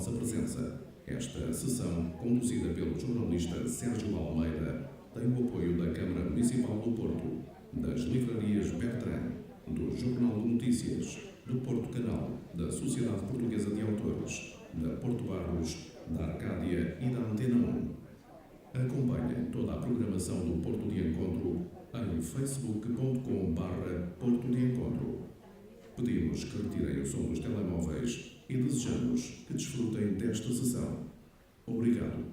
vossa presença. Esta sessão, conduzida pelo jornalista Sérgio Almeida, tem o apoio da Câmara Municipal do Porto, das livrarias Bertrand, do Jornal de Notícias, do Porto Canal, da Sociedade Portuguesa de Autores, da Porto Barros, da Arcádia e da Antena 1. Acompanhem toda a programação do Porto de Encontro em facebook.com/Porto de Encontro. Pedimos que retirem o som dos telemóveis e desejamos que desfrutem desta sessão. Obrigado.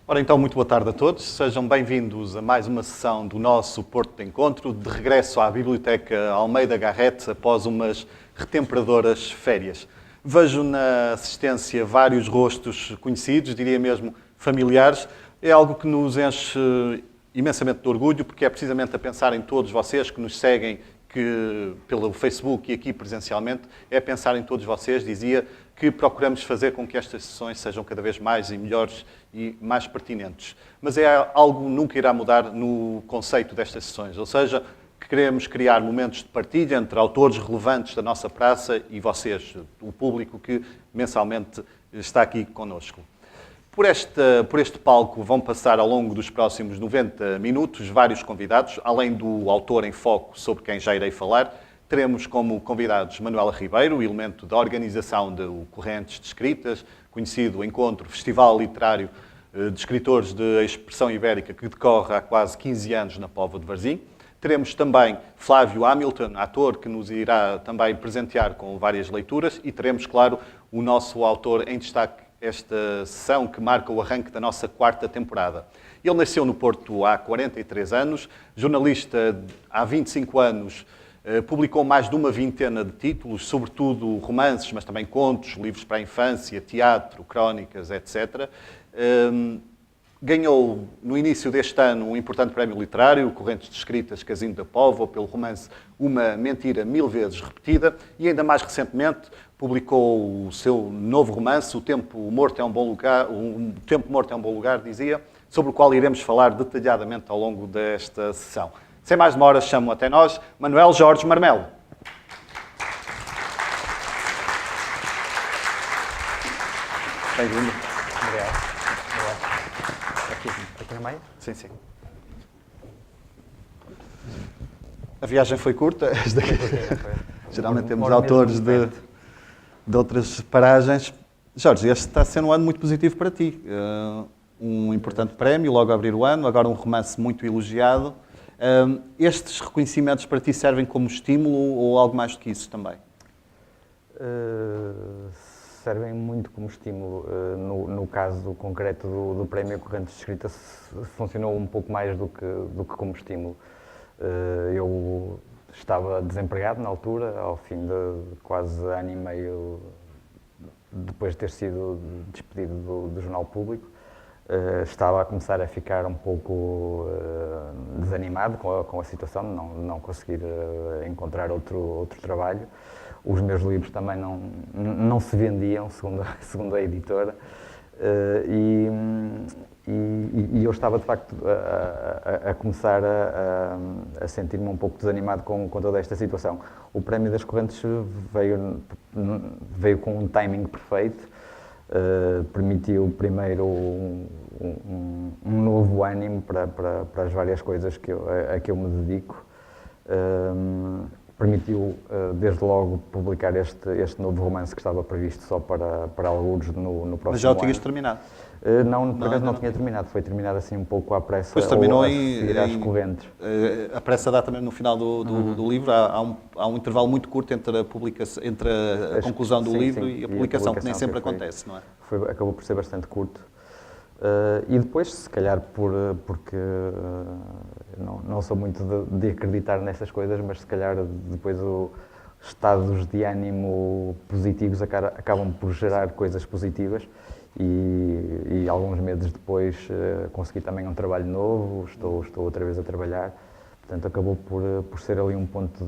Ora então, muito boa tarde a todos. Sejam bem-vindos a mais uma sessão do nosso Porto de Encontro, de regresso à Biblioteca Almeida Garrett após umas retemperadoras férias. Vejo na assistência vários rostos conhecidos, diria mesmo familiares. É algo que nos enche imensamente de orgulho, porque é precisamente a pensar em todos vocês que nos seguem pelo Facebook e aqui presencialmente, é a pensar em todos vocês, dizia, que procuramos fazer com que estas sessões sejam cada vez mais e melhores e mais pertinentes. Mas é algo que nunca irá mudar no conceito destas sessões, ou seja, que queremos criar momentos de partilha entre autores relevantes da nossa praça e vocês, o público que mensalmente está aqui connosco. Por este palco vão passar ao longo dos próximos 90 minutos vários convidados, além do autor em foco sobre quem já irei falar. Teremos como convidados Manuela Ribeiro, elemento da organização do Correntes de Escritas, conhecido encontro Festival Literário de Escritores de Expressão Ibérica, que decorre há quase 15 anos na Póvoa de Varzim. Teremos também Flávio Hamilton, ator, que nos irá também presentear com várias leituras. E teremos, claro, o nosso autor em destaque esta sessão que marca o arranque da nossa 4ª temporada. Ele nasceu no Porto há 43 anos, jornalista há 25 anos, publicou mais de uma vintena de títulos, sobretudo romances, mas também contos, livros para a infância, teatro, crónicas, etc. Ganhou, no início deste ano, um importante prémio literário, o Correntes de Escritas Casinho da Póvoa, pelo romance Uma Mentira Mil Vezes Repetida, e ainda mais recentemente publicou o seu novo romance, O Tempo Morto é um Bom Lugar, O Tempo Morto é um Bom Lugar, dizia, sobre o qual iremos falar detalhadamente ao longo desta sessão. Sem mais demoras, chamo até nós Manuel Jorge Marmelo. Bem-vindo. Obrigado. Aqui no meio? Sim, sim. A viagem foi curta. Geralmente temos autores de outras paragens. Jorge, este está a ser um ano muito positivo para ti. Um importante prémio, logo a abrir o ano, agora um romance muito elogiado. Estes reconhecimentos para ti servem como estímulo ou algo mais do que isso também? Servem muito como estímulo. No caso concreto do Prémio Correntes de Escrita, funcionou um pouco mais do que como estímulo. Eu estava desempregado na altura, ao fim de quase ano e meio depois de ter sido despedido do Jornal Público. Estava a começar a ficar um pouco desanimado com a situação, não conseguir encontrar outro trabalho. Os meus livros também não se vendiam, segundo a editora, e eu estava, de facto, a começar a sentir-me um pouco desanimado com toda esta situação. O Prémio das Correntes veio com um timing perfeito, permitiu primeiro um novo ânimo para as várias coisas a que eu me dedico. Permitiu, desde logo, publicar este novo romance que estava previsto só para alguns no próximo ano. Mas já o tinhas terminado? Não, por acaso não tinha terminado. Foi terminado assim um pouco à pressa. Depois terminou às correntes. A pressa dá também no final do livro. Há um intervalo muito curto entre a conclusão do livro e a publicação, que nem sempre acontece, não é? Acabou por ser bastante curto. E depois, se calhar, porque não sou muito de acreditar nessas coisas, mas se calhar depois os estados de ânimo positivos acabam por gerar coisas positivas e alguns meses depois consegui também um trabalho novo, estou outra vez a trabalhar. Portanto, acabou por ser ali um ponto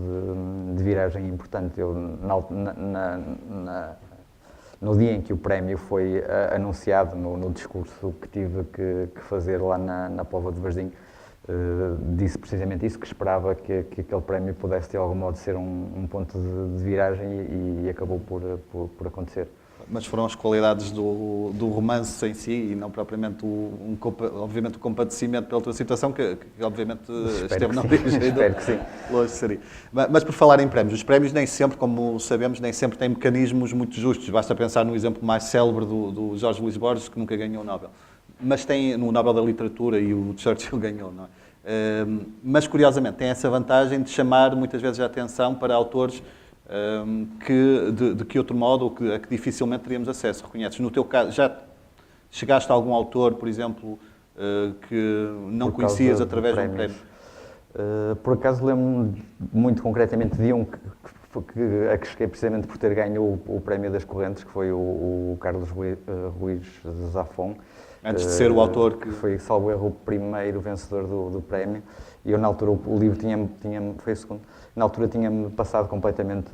de viragem importante. Eu, no dia em que o prémio foi anunciado, no discurso que tive que fazer lá na Póvoa de Varzim, disse precisamente isso, que esperava que aquele prémio pudesse de algum modo ser um ponto de viragem e acabou por acontecer. Mas foram as qualidades do romance em si e não propriamente obviamente o compadecimento pela tua situação que obviamente esteve na origem. Espero que sim. Longe seria. Mas por falar em prémios, os prémios nem sempre, como sabemos, nem sempre têm mecanismos muito justos. Basta pensar no exemplo mais célebre do Jorge Luís Borges, que nunca ganhou o Nobel. Mas tem no Nobel da Literatura e o Churchill ganhou, não é? Mas curiosamente tem essa vantagem de chamar muitas vezes a atenção para autores de que outro modo a que dificilmente teríamos acesso. Reconheces? No teu caso, já chegaste a algum autor, por exemplo, que não conhecias através de um prémio? Por acaso lembro-me muito concretamente de um a que cheguei precisamente por ter ganho o Prémio das Correntes, que foi o Carlos Ruiz Zafón. Antes de ser o autor que... Foi, salvo erro, o primeiro vencedor do prémio. E eu, na altura, o livro foi o segundo. Na altura tinha-me passado completamente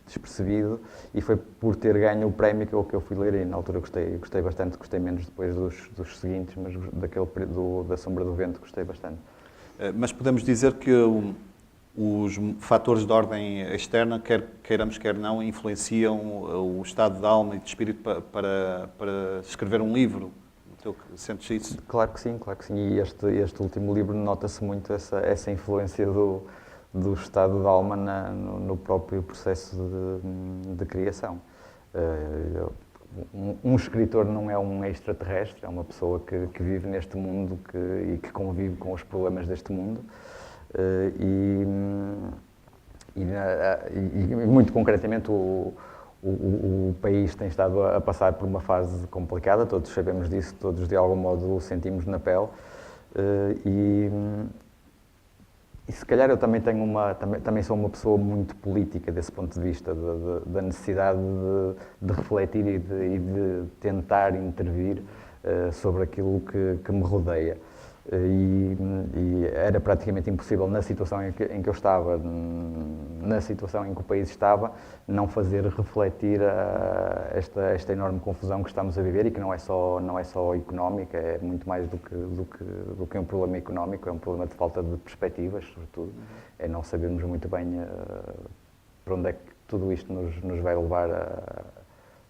despercebido e foi por ter ganho o prémio que eu fui ler e na altura gostei bastante, gostei menos depois dos seguintes, mas da Sombra do Vento gostei bastante. Mas podemos dizer que os fatores de ordem externa, quer queiramos, quer não, influenciam o estado de alma e de espírito para escrever um livro? Sentes isso? Claro que sim, claro que sim. E este último livro nota-se muito essa influência do estado de alma no próprio processo de criação. Um escritor não é um extraterrestre, é uma pessoa que vive neste mundo e que convive com os problemas deste mundo. E muito concretamente o país tem estado a passar por uma fase complicada, todos sabemos disso, todos de algum modo o sentimos na pele. E se calhar eu também também sou uma pessoa muito política desse ponto de vista, da necessidade de refletir e de tentar intervir sobre aquilo que me rodeia. E era praticamente impossível, na situação em que eu estava, na situação em que o país estava, não fazer refletir esta enorme confusão que estamos a viver e que não é só económica, é muito mais do que um problema económico, é um problema de falta de perspectivas, sobretudo. É não sabermos muito bem para onde é que tudo isto nos vai levar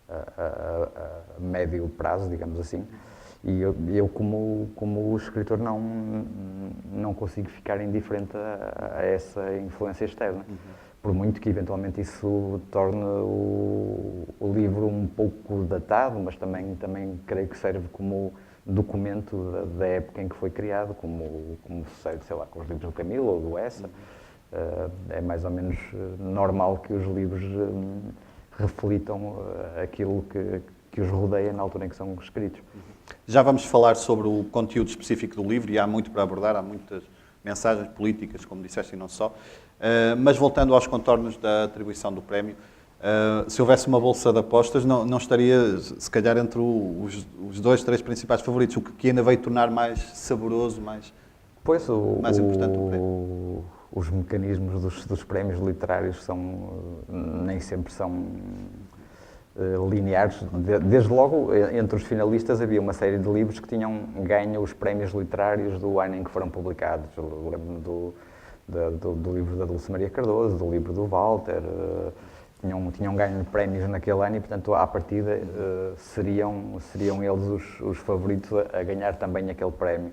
a médio prazo, digamos assim. E eu como escritor, não consigo ficar indiferente a essa influência externa. Por muito que, eventualmente, isso torne o livro um pouco datado, mas também creio que serve como documento da época em que foi criado, como sucede, sei lá, com os livros do Camilo ou do Essa. É mais ou menos normal que os livros reflitam aquilo que os rodeia na altura em que são escritos. Já vamos falar sobre o conteúdo específico do livro e há muito para abordar, há muitas mensagens políticas, como disseste, e não só. Mas voltando aos contornos da atribuição do prémio, se houvesse uma bolsa de apostas, não estaria, se calhar, entre os 2, 3 principais favoritos, o que ainda veio tornar mais saboroso, mais importante o prémio. Os mecanismos dos prémios literários nem sempre são lineares. Desde logo, entre os finalistas havia uma série de livros que tinham ganho os prémios literários do ano em que foram publicados. Lembro-me do livro da Dulce Maria Cardoso, do livro do Walter, tinham ganho prémios naquele ano e, portanto, à partida seriam eles os favoritos a ganhar também aquele prémio.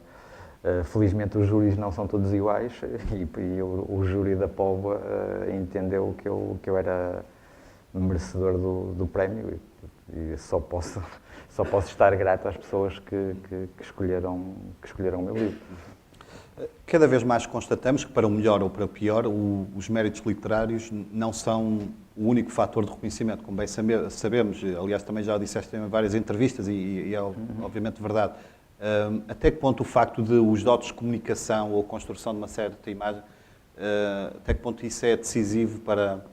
Felizmente os júris não são todos iguais e o júri da Póvoa entendeu que eu era merecedor do prémio e só posso estar grato às pessoas que escolheram o meu livro. Cada vez mais constatamos que, para o melhor ou para o pior, os méritos literários não são o único fator de reconhecimento, como bem sabemos. Aliás, também já o disseste em várias entrevistas e é obviamente verdade. Até que ponto o facto de os dotes de comunicação ou construção de uma certa imagem, até que ponto isso é decisivo para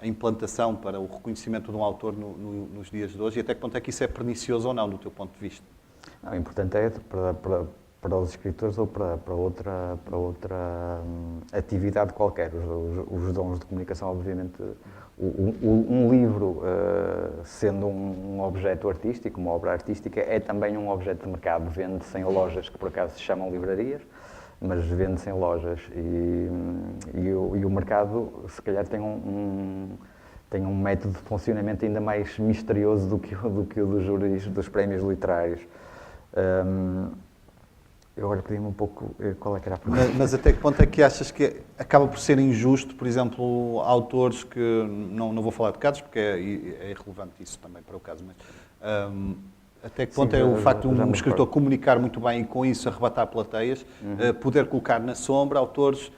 a implantação, para o reconhecimento de um autor nos dias de hoje, e até que ponto é que isso é pernicioso ou não, do teu ponto de vista? O importante é, para para os escritores ou para outra atividade qualquer. Os dons de comunicação, obviamente, um livro, sendo um objeto artístico, uma obra artística, é também um objeto de mercado. Vende-se em lojas que por acaso se chamam livrarias, mas vende-se em lojas e o mercado, se calhar, tem um método de funcionamento ainda mais misterioso do que o dos júris dos prémios literários. Eu agora pedi-me um pouco qual é que era a pergunta. Mas até que ponto é que achas que acaba por ser injusto, por exemplo, autores que, não vou falar de casos porque é irrelevante isso também para o caso, mas até que ponto é o facto de um escritor comunicar muito bem e com isso arrebatar plateias, poder colocar na sombra autores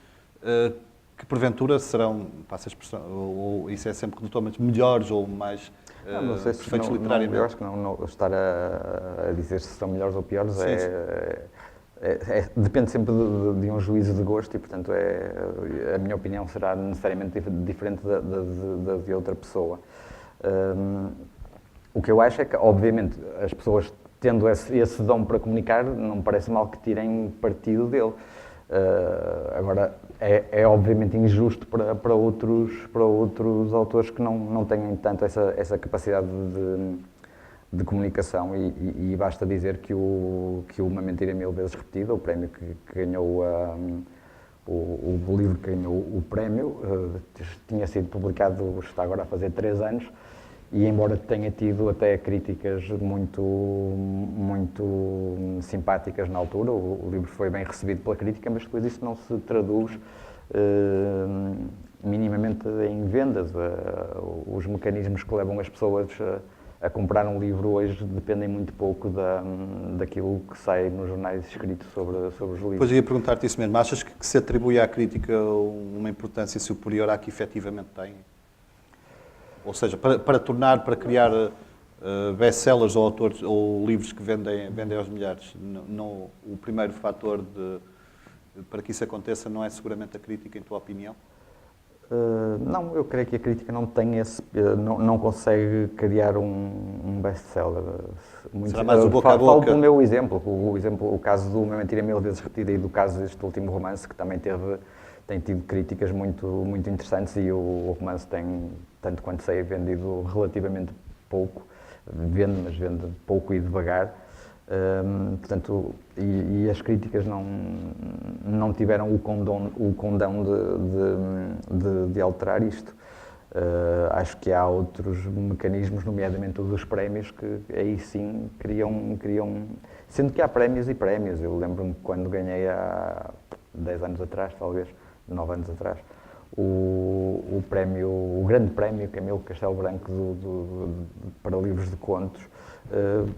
que porventura serão, passa a expressão, ou isso é sempre redutor, mas melhores ou mais perfeitos literariamente? Eu acho que não estar a dizer se são melhores ou piores depende sempre de um juízo de gosto e, portanto, a minha opinião será necessariamente diferente da de outra pessoa. O que eu acho é que, obviamente, as pessoas tendo esse dom para comunicar, não me parece mal que tirem partido dele. Agora, é obviamente injusto para outros autores que não tenham tanto essa capacidade de comunicação e basta dizer que Uma Mentira Mil Vezes Repetida, o prémio que ganhou, o livro que ganhou o prémio, tinha sido publicado, está agora a fazer 3 anos, e embora tenha tido até críticas muito simpáticas na altura, o livro foi bem recebido pela crítica, mas depois isso não se traduz minimamente em vendas. Os mecanismos que levam as pessoas a comprar um livro hoje dependem muito pouco daquilo que sai nos jornais escritos sobre os livros. Depois ia perguntar-te isso mesmo. Achas que se atribui à crítica uma importância superior à que efetivamente tem? Ou seja, para criar best-sellers ou autores ou livros que vendem aos milhares, o primeiro fator para que isso aconteça não é seguramente a crítica, em tua opinião? Não, eu creio que a crítica não tem não consegue criar um best-seller. Será mais o boca a boca? Falo pelo meu exemplo, o caso do Uma Mentira Mil Vezes Repetida e do caso deste último romance, que também tem tido críticas muito interessantes, e o romance tem, tanto quanto sei, vendido relativamente pouco. Mas vende pouco e devagar. Portanto, e as críticas não tiveram o condão de alterar isto. Acho que há outros mecanismos, nomeadamente o dos prémios, que aí sim criam... Sendo que há prémios e prémios. Eu lembro-me quando ganhei há 10 anos atrás, talvez, 9 anos atrás, o grande prémio Camilo Castelo Branco para livros de contos.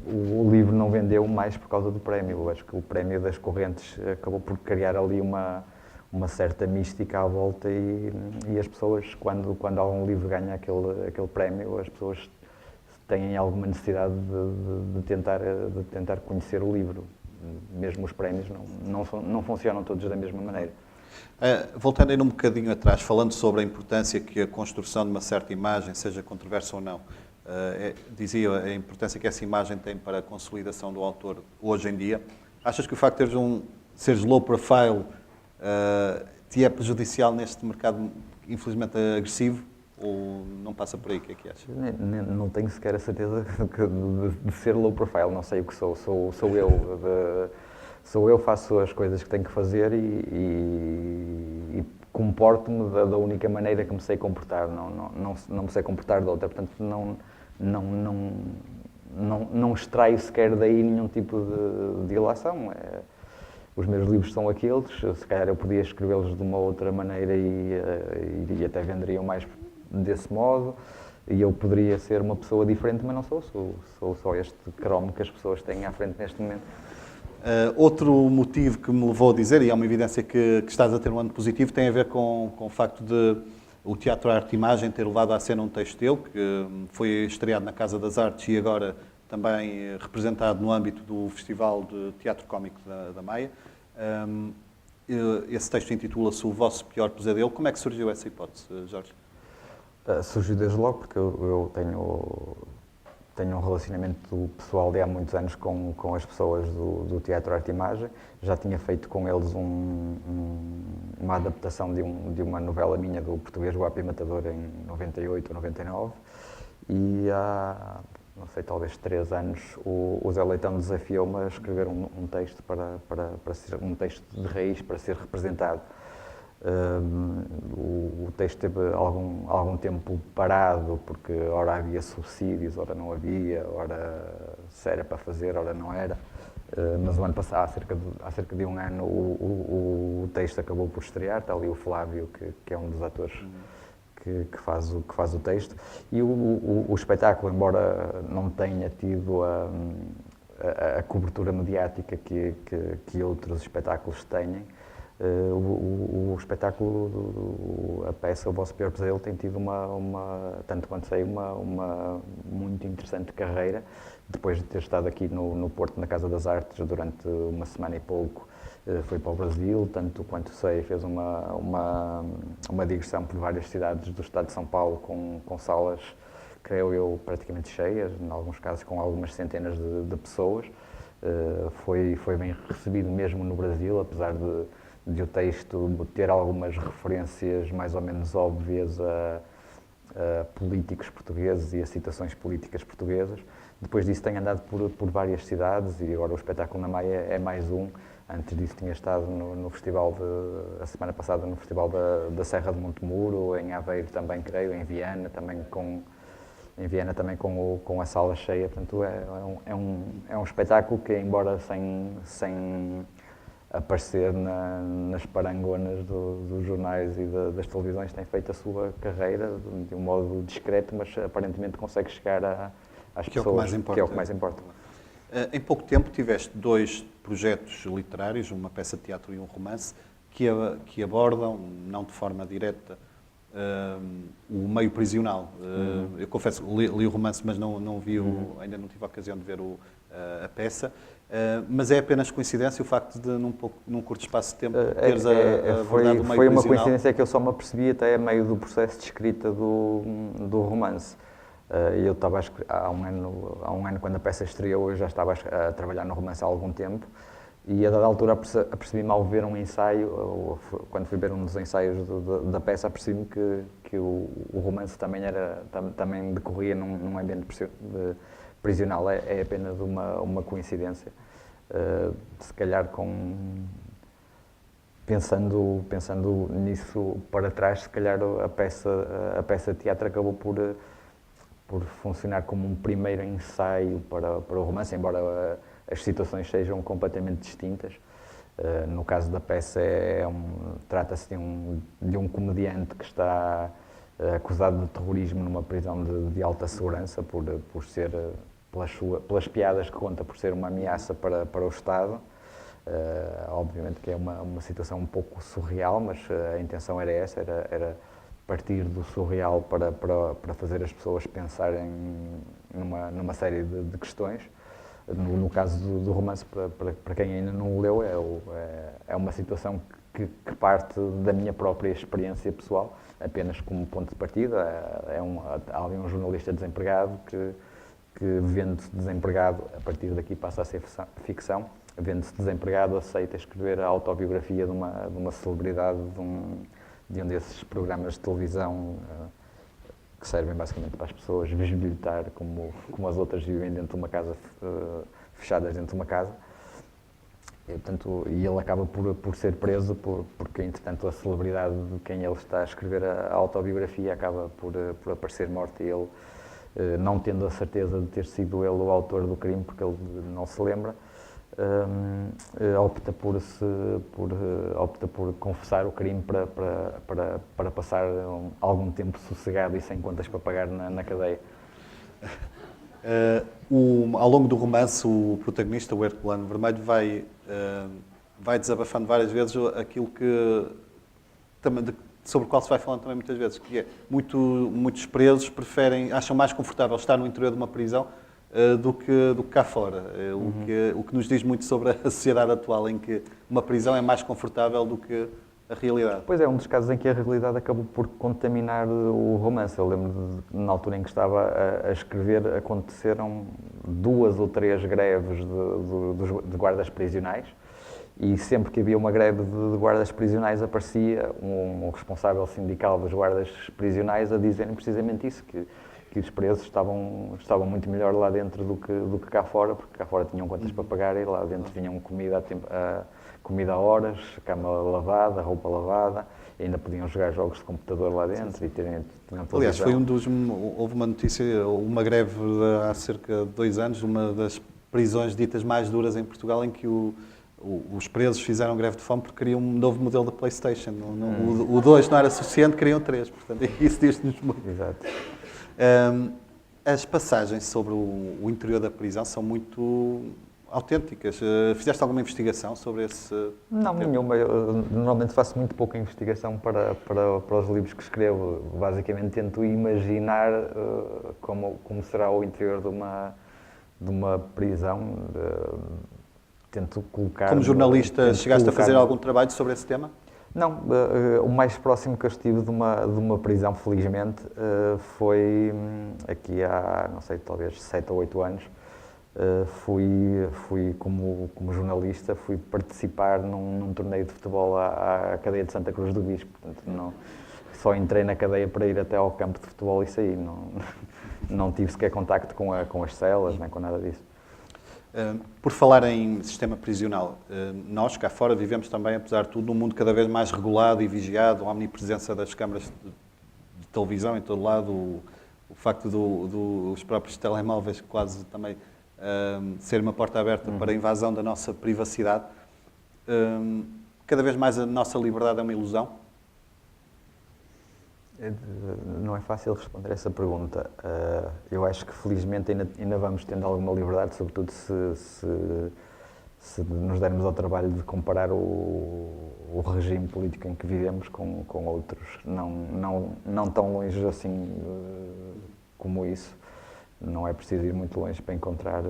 O livro não vendeu mais por causa do prémio. Eu acho que o prémio das Correntes acabou por criar ali uma certa mística à volta e as pessoas, quando algum livro ganha aquele prémio, as pessoas têm alguma necessidade de tentar conhecer o livro. Mesmo os prémios não funcionam todos da mesma maneira. Voltando ainda um bocadinho atrás, falando sobre a importância que a construção de uma certa imagem, seja controversa ou não, dizia a importância que essa imagem tem para a consolidação do autor hoje em dia. Achas que o facto de seres low profile te é prejudicial neste mercado, infelizmente, agressivo? Ou não passa por aí? O que é que achas? Não tenho sequer a certeza de ser low profile, não sei o que sou eu. Sou eu, faço as coisas que tenho que fazer e comporto-me da única maneira que me sei comportar, não me sei comportar de outra, portanto não extraio sequer daí nenhum tipo de ilação. Os meus livros são aqueles, se calhar eu podia escrevê-los de uma outra maneira e até venderiam mais desse modo, e eu poderia ser uma pessoa diferente, mas não sou só este cromo que as pessoas têm à frente neste momento. Outro motivo que me levou a dizer, e é uma evidência que estás a ter um ano positivo, tem a ver com o facto de o Teatro Arte e Imagem ter levado à cena um texto teu, que foi estreado na Casa das Artes e agora também representado no âmbito do Festival de Teatro Cómico da Maia. Esse texto intitula-se O Vosso Pior Pesadelo. Como é que surgiu essa hipótese, Jorge? Surgiu desde logo, porque eu tenho um relacionamento pessoal de há muitos anos com as pessoas do Teatro Arte e Imagem. Já tinha feito com eles uma adaptação de uma novela minha do português Guapo e Matador em 98 ou 99. E há, não sei, talvez 3 anos, o Zé Leitão desafiou-me a escrever um texto para ser um texto de raiz para ser representado. O texto teve algum tempo parado, porque ora havia subsídios, ora não havia, ora se era para fazer, ora não era. Mas o ano passado, há cerca de um ano, o texto acabou por estrear. Está ali o Flávio, que é um dos atores que faz o texto. E o espetáculo, embora não tenha tido a cobertura mediática que outros espetáculos têm, o espetáculo, a peça O Vosso Pior Pesadelo, tem tido tanto quanto sei, uma muito interessante carreira. Depois de ter estado aqui no Porto, na Casa das Artes, durante uma semana e pouco, foi para o Brasil, tanto quanto sei, fez uma digressão por várias cidades do estado de São Paulo, com salas, creio eu, praticamente cheias, em alguns casos com algumas centenas de pessoas. Foi bem recebido mesmo no Brasil, apesar de o texto ter algumas referências mais ou menos óbvias a políticos portugueses e a situações políticas portuguesas. Depois disso tenho andado por várias cidades e agora o espetáculo na Maia é mais um. Antes disso tinha estado no festival, a semana passada, no Festival da Serra de Montemuro, em Aveiro também, creio, em Viana também com a sala cheia. Portanto, é um espetáculo que, embora sem aparecer nas parangonas dos jornais e das televisões, tem feito a sua carreira de um modo discreto, mas aparentemente consegue chegar às pessoas, que é o que mais importa. Em pouco tempo tiveste 2 projetos literários, uma peça de teatro e um romance, que abordam, não de forma direta, o meio prisional. Eu confesso, li o romance, mas não vi ainda não tive a ocasião de ver a peça. Mas é apenas coincidência o facto de, num curto espaço de tempo, teres abordado o meio prisional? Foi uma coincidência que eu só me apercebi até a meio do processo de escrita do romance. Eu estava há um ano, quando a peça estreou, eu já estava a trabalhar no romance há algum tempo, e a dada altura apercebi-me ao ver um ensaio, quando fui ver um dos ensaios da peça, apercebi-me que o romance também decorria num ambiente prisional. É apenas uma coincidência. Se calhar pensando nisso para trás, se calhar a peça de teatro acabou por funcionar como um primeiro ensaio para o romance, embora as situações sejam completamente distintas. No caso da peça, trata-se de um comediante que está acusado de terrorismo numa prisão de alta segurança por ser, pelas piadas que conta, por ser uma ameaça para o Estado. Obviamente que é uma situação um pouco surreal, mas a intenção era essa, era partir do surreal para fazer as pessoas pensarem numa série de questões. No caso do romance, para quem ainda não o leu, é uma situação que parte da minha própria experiência pessoal, apenas como ponto de partida. Há ali um jornalista desempregado que vendo-se desempregado, a partir daqui passa a ser ficção, vendo-se desempregado, aceita escrever a autobiografia de uma celebridade de um desses programas de televisão que servem basicamente para as pessoas visibilitar como as outras vivem dentro de uma casa, fechadas dentro de uma casa. E ele acaba por ser preso porque, entretanto, a celebridade de quem ele está a escrever a autobiografia acaba por aparecer morto, e ele, não tendo a certeza de ter sido ele o autor do crime, porque ele não se lembra, opta por confessar o crime para passar algum tempo sossegado e sem contas para pagar na cadeia. Ao longo do romance, o protagonista, o Herculano Vermelho, vai desabafando várias vezes aquilo sobre o qual se vai falando também muitas vezes, que é muitos presos acham mais confortável estar no interior de uma prisão do que cá fora. O que nos diz muito sobre a sociedade atual, em que uma prisão é mais confortável do que a realidade. Pois é, um dos casos em que a realidade acabou por contaminar o romance. Eu lembro na altura em que estava a escrever, aconteceram 2 ou 3 greves de guardas prisionais, e sempre que havia uma greve de guardas prisionais aparecia um responsável sindical dos guardas prisionais a dizerem precisamente isso, que os presos estavam muito melhor lá dentro do que cá fora, porque cá fora tinham contas para pagar e lá dentro vinham comida a horas, cama lavada, roupa lavada, e ainda podiam jogar jogos de computador lá dentro e tinham Aliás, televisão. houve uma notícia, uma greve há cerca de 2 anos, uma das prisões ditas mais duras em Portugal, em que os presos fizeram greve de fome porque queriam um novo modelo da PlayStation. O 2 não era suficiente, queriam 3. Portanto, isso diz-nos muito. Exato. As passagens sobre o interior da prisão são muito autênticas. Fizeste alguma investigação sobre esse Não, tema? nenhuma. Eu normalmente faço muito pouca investigação para os livros que escrevo. Basicamente tento imaginar como será o interior de uma prisão. Tento colocar... Como jornalista, chegaste a fazer colocar- algum trabalho sobre esse tema? Não, o mais próximo que eu estive de uma prisão, felizmente, foi aqui há, não sei, talvez 7 ou 8 anos. Fui como jornalista, fui participar num torneio de futebol à cadeia de Santa Cruz do Bispo. Portanto, só entrei na cadeia para ir até ao campo de futebol e saí. Não tive sequer contacto com as celas, nem com nada disso. Por falar em sistema prisional, nós cá fora vivemos também, apesar de tudo, num mundo cada vez mais regulado e vigiado, a omnipresença das câmaras de televisão em todo lado, o facto dos próprios telemóveis quase também ser uma porta aberta para a invasão da nossa privacidade. Cada vez mais a nossa liberdade é uma ilusão? Não é fácil responder essa pergunta. Eu acho que felizmente ainda vamos tendo alguma liberdade, sobretudo se nos dermos ao trabalho de comparar o regime político em que vivemos com outros, não tão longe assim como isso. Não é preciso ir muito longe para encontrar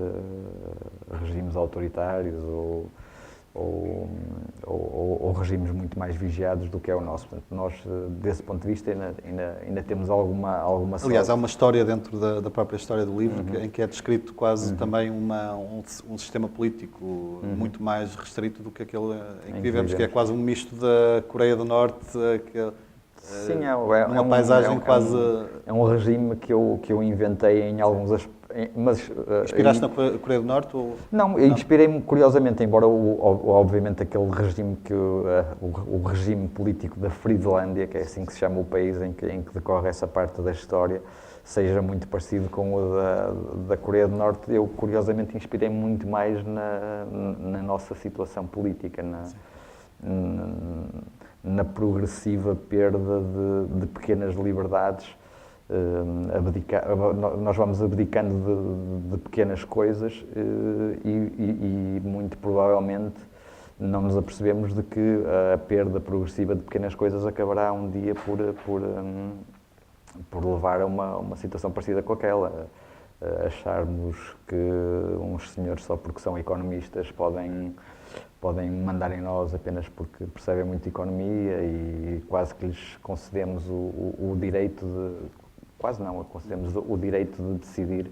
regimes autoritários ou regimes muito mais vigiados do que é o nosso. Portanto, nós, desse ponto de vista, ainda temos alguma sorte. Aliás, há uma história dentro da própria história do livro em que é descrito quase também um sistema político muito mais restrito do que aquele em que vivemos, que é quase um misto da Coreia do Norte, Sim, numa paisagem quase... É um regime que eu inventei em alguns aspectos. Inspiraste na Coreia do Norte? Ou... Não, inspirei-me curiosamente, embora obviamente aquele regime o regime político da Fridlândia, que é assim que se chama o país em que decorre essa parte da história, seja muito parecido com o da Coreia do Norte. Eu curiosamente inspirei-me muito mais na nossa situação política, na progressiva perda de pequenas liberdades. Nós vamos abdicando de pequenas coisas e muito provavelmente não nos apercebemos de que a perda progressiva de pequenas coisas acabará um dia por levar a uma situação parecida com aquela. Acharmos que uns senhores, só porque são economistas, podem mandar em nós apenas porque percebem muito de economia e quase que lhes concedemos o direito de... Quase não, concedemos o direito de decidir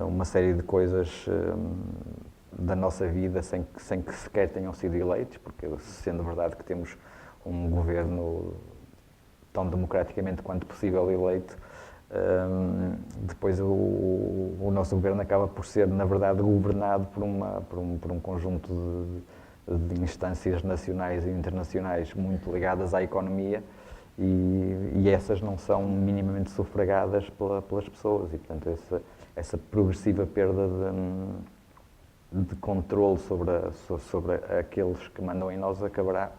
uma série de coisas da nossa vida sem que sequer tenham sido eleitos, porque sendo verdade que temos um governo tão democraticamente quanto possível eleito, depois o nosso governo acaba por ser, na verdade, governado por um conjunto de instâncias nacionais e internacionais muito ligadas à economia, e essas não são minimamente sufragadas pelas pessoas, e portanto essa progressiva perda de controle sobre aqueles que mandam em nós acabará,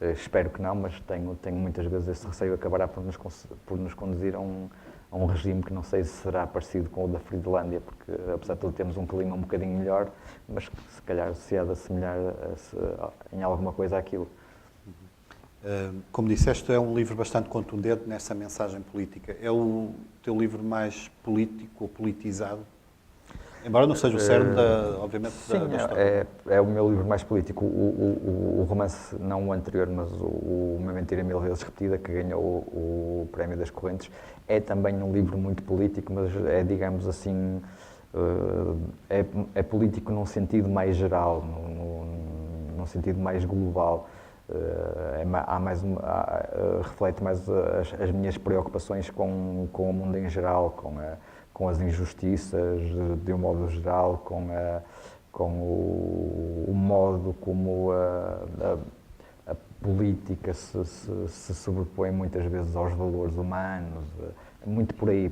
espero que não, mas tenho muitas vezes esse receio, acabará por nos conduzir a um regime que não sei se será parecido com o da Fridlândia, porque apesar de tudo temos um clima um bocadinho melhor, mas que se calhar se há de assemelhar em alguma coisa àquilo. Como disseste, é um livro bastante contundente nessa mensagem política. É o teu livro mais político ou politizado? Embora não seja o cerne, obviamente, Sim, da história. é o meu livro mais político. O romance, não o anterior, mas o Uma Mentira Mil Vezes Repetida, que ganhou o Prémio das Correntes, é também um livro muito político, mas é, digamos assim, é político num sentido mais geral, num sentido mais global. Reflete mais as minhas preocupações com o mundo em geral, com as injustiças de um modo geral, com o modo como a política se sobrepõe muitas vezes aos valores humanos, muito por aí,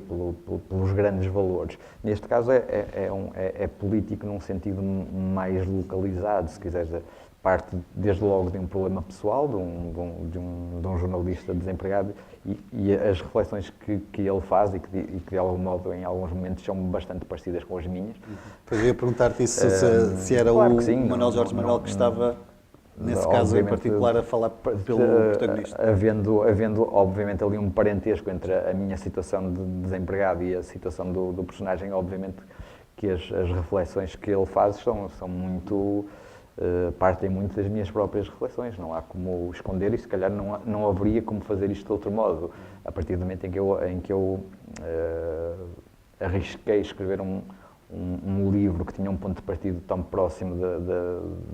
pelos grandes valores. Neste caso é político num sentido mais localizado, se quiser dizer. Parte desde logo de um problema pessoal, de um jornalista desempregado e as reflexões que ele faz e que de algum modo em alguns momentos são bastante parecidas com as minhas. Eu ia perguntar-te isso, se era claro o que sim, Manuel Jorge Manuel que estava, nesse caso em particular, a falar pelo protagonista. Havendo obviamente ali um parentesco entre a minha situação de desempregado e a situação do personagem, obviamente que as reflexões que ele faz são muito... partem muito das minhas próprias reflexões, não há como esconder e se calhar não haveria como fazer isto de outro modo. A partir do momento em que eu arrisquei escrever um livro que tinha um ponto de partida tão próximo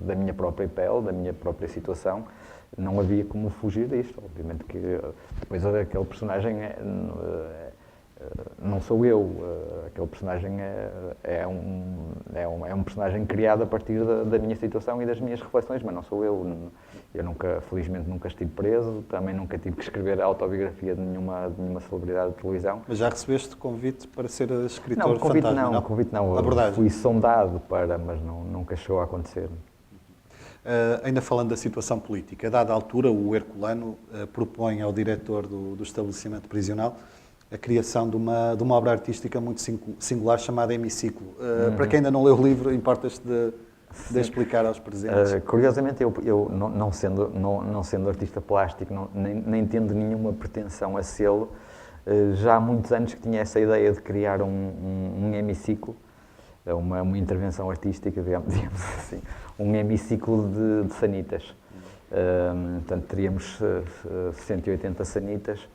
da minha própria pele, da minha própria situação, não havia como fugir disto. Obviamente que depois aquele personagem não sou eu, aquele personagem é um personagem criado a partir da minha situação e das minhas reflexões, mas não sou eu. Eu felizmente nunca estive preso, também nunca tive que escrever a autobiografia de nenhuma celebridade de televisão. Mas já recebeste convite para ser escritor de fantasma? Não, convite não. Abordagem. Fui sondado mas nunca chegou a acontecer. Ainda falando da situação política, a dada altura o Herculano propõe ao diretor do estabelecimento prisional a criação de uma obra artística muito singular chamada Hemiciclo. Para quem ainda não leu o livro, importas-te de explicar aos presentes? Curiosamente, eu não sendo artista plástico, nem tendo nenhuma pretensão a sê-lo, já há muitos anos que tinha essa ideia de criar um hemiciclo, uma intervenção artística, digamos assim, um hemiciclo de sanitas. Portanto, teríamos 180 sanitas.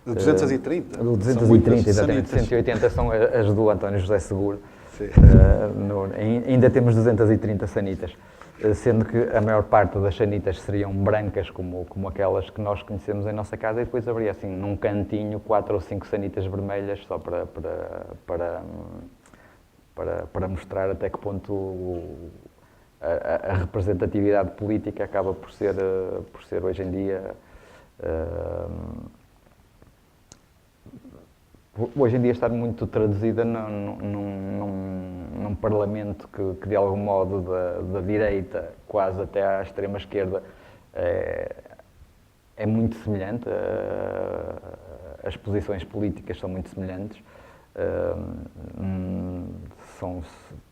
230? 230, exatamente. 180 são as do António José Seguro. Ainda temos 230 sanitas, sendo que a maior parte das sanitas seriam brancas, como aquelas que nós conhecemos em nossa casa, e depois haveria assim, num cantinho, 4 ou 5 sanitas vermelhas, só para mostrar até que ponto a representatividade política acaba por ser hoje em dia... Hoje em dia está muito traduzida num parlamento que de algum modo da direita quase até à extrema esquerda é muito semelhante, as posições políticas são muito semelhantes,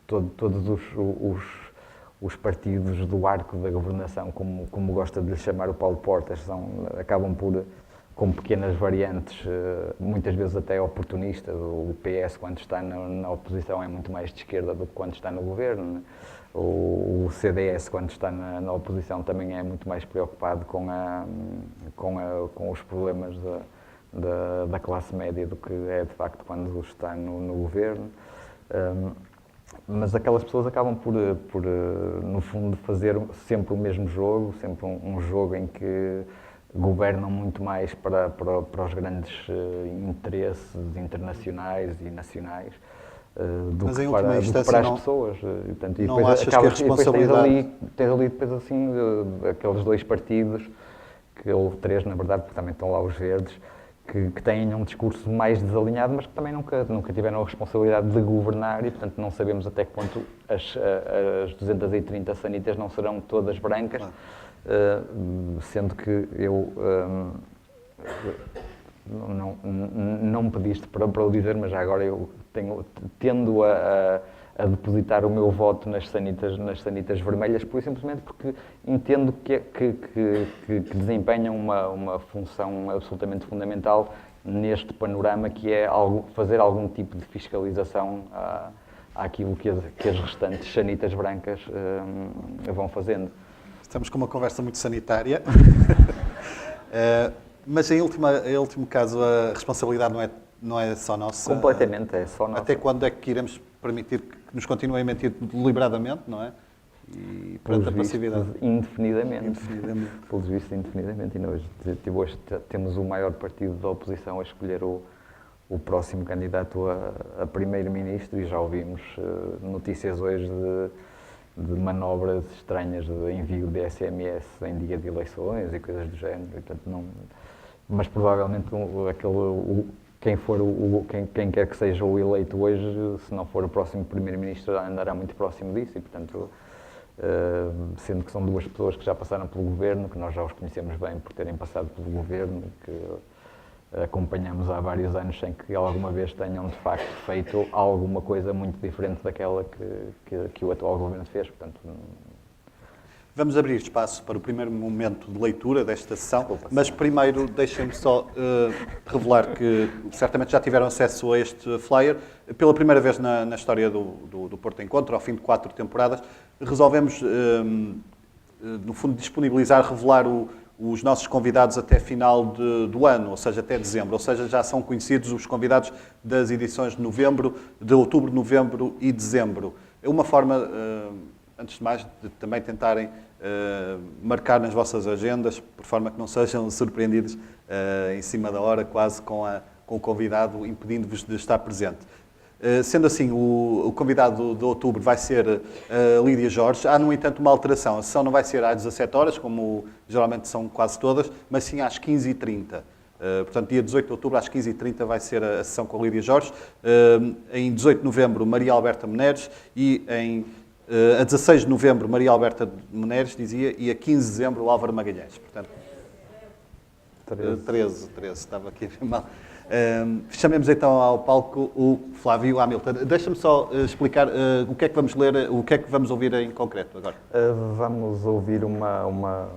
todos os partidos do arco da governação, como gosta de lhe chamar o Paulo Portas, acabam com pequenas variantes, muitas vezes até oportunistas. O PS, quando está na oposição, é muito mais de esquerda do que quando está no governo. O CDS, quando está na oposição, também é muito mais preocupado com os problemas da classe média do que é, de facto, quando está no governo. Mas aquelas pessoas acabam por, no fundo, fazer sempre o mesmo jogo, sempre um jogo em que governam muito mais para os grandes interesses internacionais e nacionais do que para as pessoas. Portanto, e não depois achas que a responsabilidade... tens ali depois assim, aqueles dois partidos, que houve três na verdade, porque também estão lá os verdes, que têm um discurso mais desalinhado, mas que também nunca tiveram a responsabilidade de governar e, portanto, não sabemos até que ponto as 230 sanitas não serão todas brancas. Claro. Sendo que eu não me pediste para o dizer, mas já agora eu tendo a depositar o meu voto nas sanitas vermelhas, pura e simplesmente porque entendo que desempenham uma função absolutamente fundamental neste panorama, que é fazer algum tipo de fiscalização àquilo que as restantes sanitas brancas vão fazendo. Estamos com uma conversa muito sanitária, mas em último caso a responsabilidade não é só nossa. Completamente, é só nossa. Até quando é que iremos permitir que nos continuem a mentir deliberadamente, não é? E perante a passividade. Indefinidamente. Pelos vistos, indefinidamente. E hoje temos o maior partido da oposição a escolher o próximo candidato a primeiro-ministro e já ouvimos notícias hoje de manobras estranhas de envio de SMS em dia de eleições e coisas do género. E, portanto, mas provavelmente quem quer que seja o eleito hoje, se não for o próximo primeiro-ministro, andará muito próximo disso e, portanto, sendo que são duas pessoas que já passaram pelo governo, que nós já os conhecemos bem por terem passado pelo governo, que acompanhamos há vários anos sem que alguma vez tenham de facto feito alguma coisa muito diferente daquela que o atual governo fez. Portanto, vamos abrir espaço para o primeiro momento de leitura desta sessão, mas primeiro deixem-me só revelar que certamente já tiveram acesso a este flyer. Pela primeira vez na história do Porto Encontro, ao fim de 4 temporadas, resolvemos, no fundo, disponibilizar, revelar os nossos convidados até final do ano, ou seja, até dezembro. Ou seja, já são conhecidos os convidados das edições de outubro, novembro e dezembro. É uma forma, antes de mais, de também tentarem marcar nas vossas agendas, por forma que não sejam surpreendidos em cima da hora, quase com o convidado, impedindo-vos de estar presente. Sendo assim, o convidado de outubro vai ser a Lídia Jorge. Há, no entanto, uma alteração. A sessão não vai ser às 17 horas, como geralmente são quase todas, mas sim às 15h30. Portanto, dia 18 de outubro, às 15h30, vai ser a sessão com a Lídia Jorge. Em 18 de novembro, Maria Alberta Meneres e a 16 de novembro, Maria Alberta Meneres, dizia, e a 15 de dezembro, Álvaro Magalhães. Portanto, 13, estava aqui a ver mal. Chamemos então ao palco o Flávio Hamilton. Deixa-me só explicar o que é que vamos ler, o que é que vamos ouvir em concreto agora. Vamos ouvir uma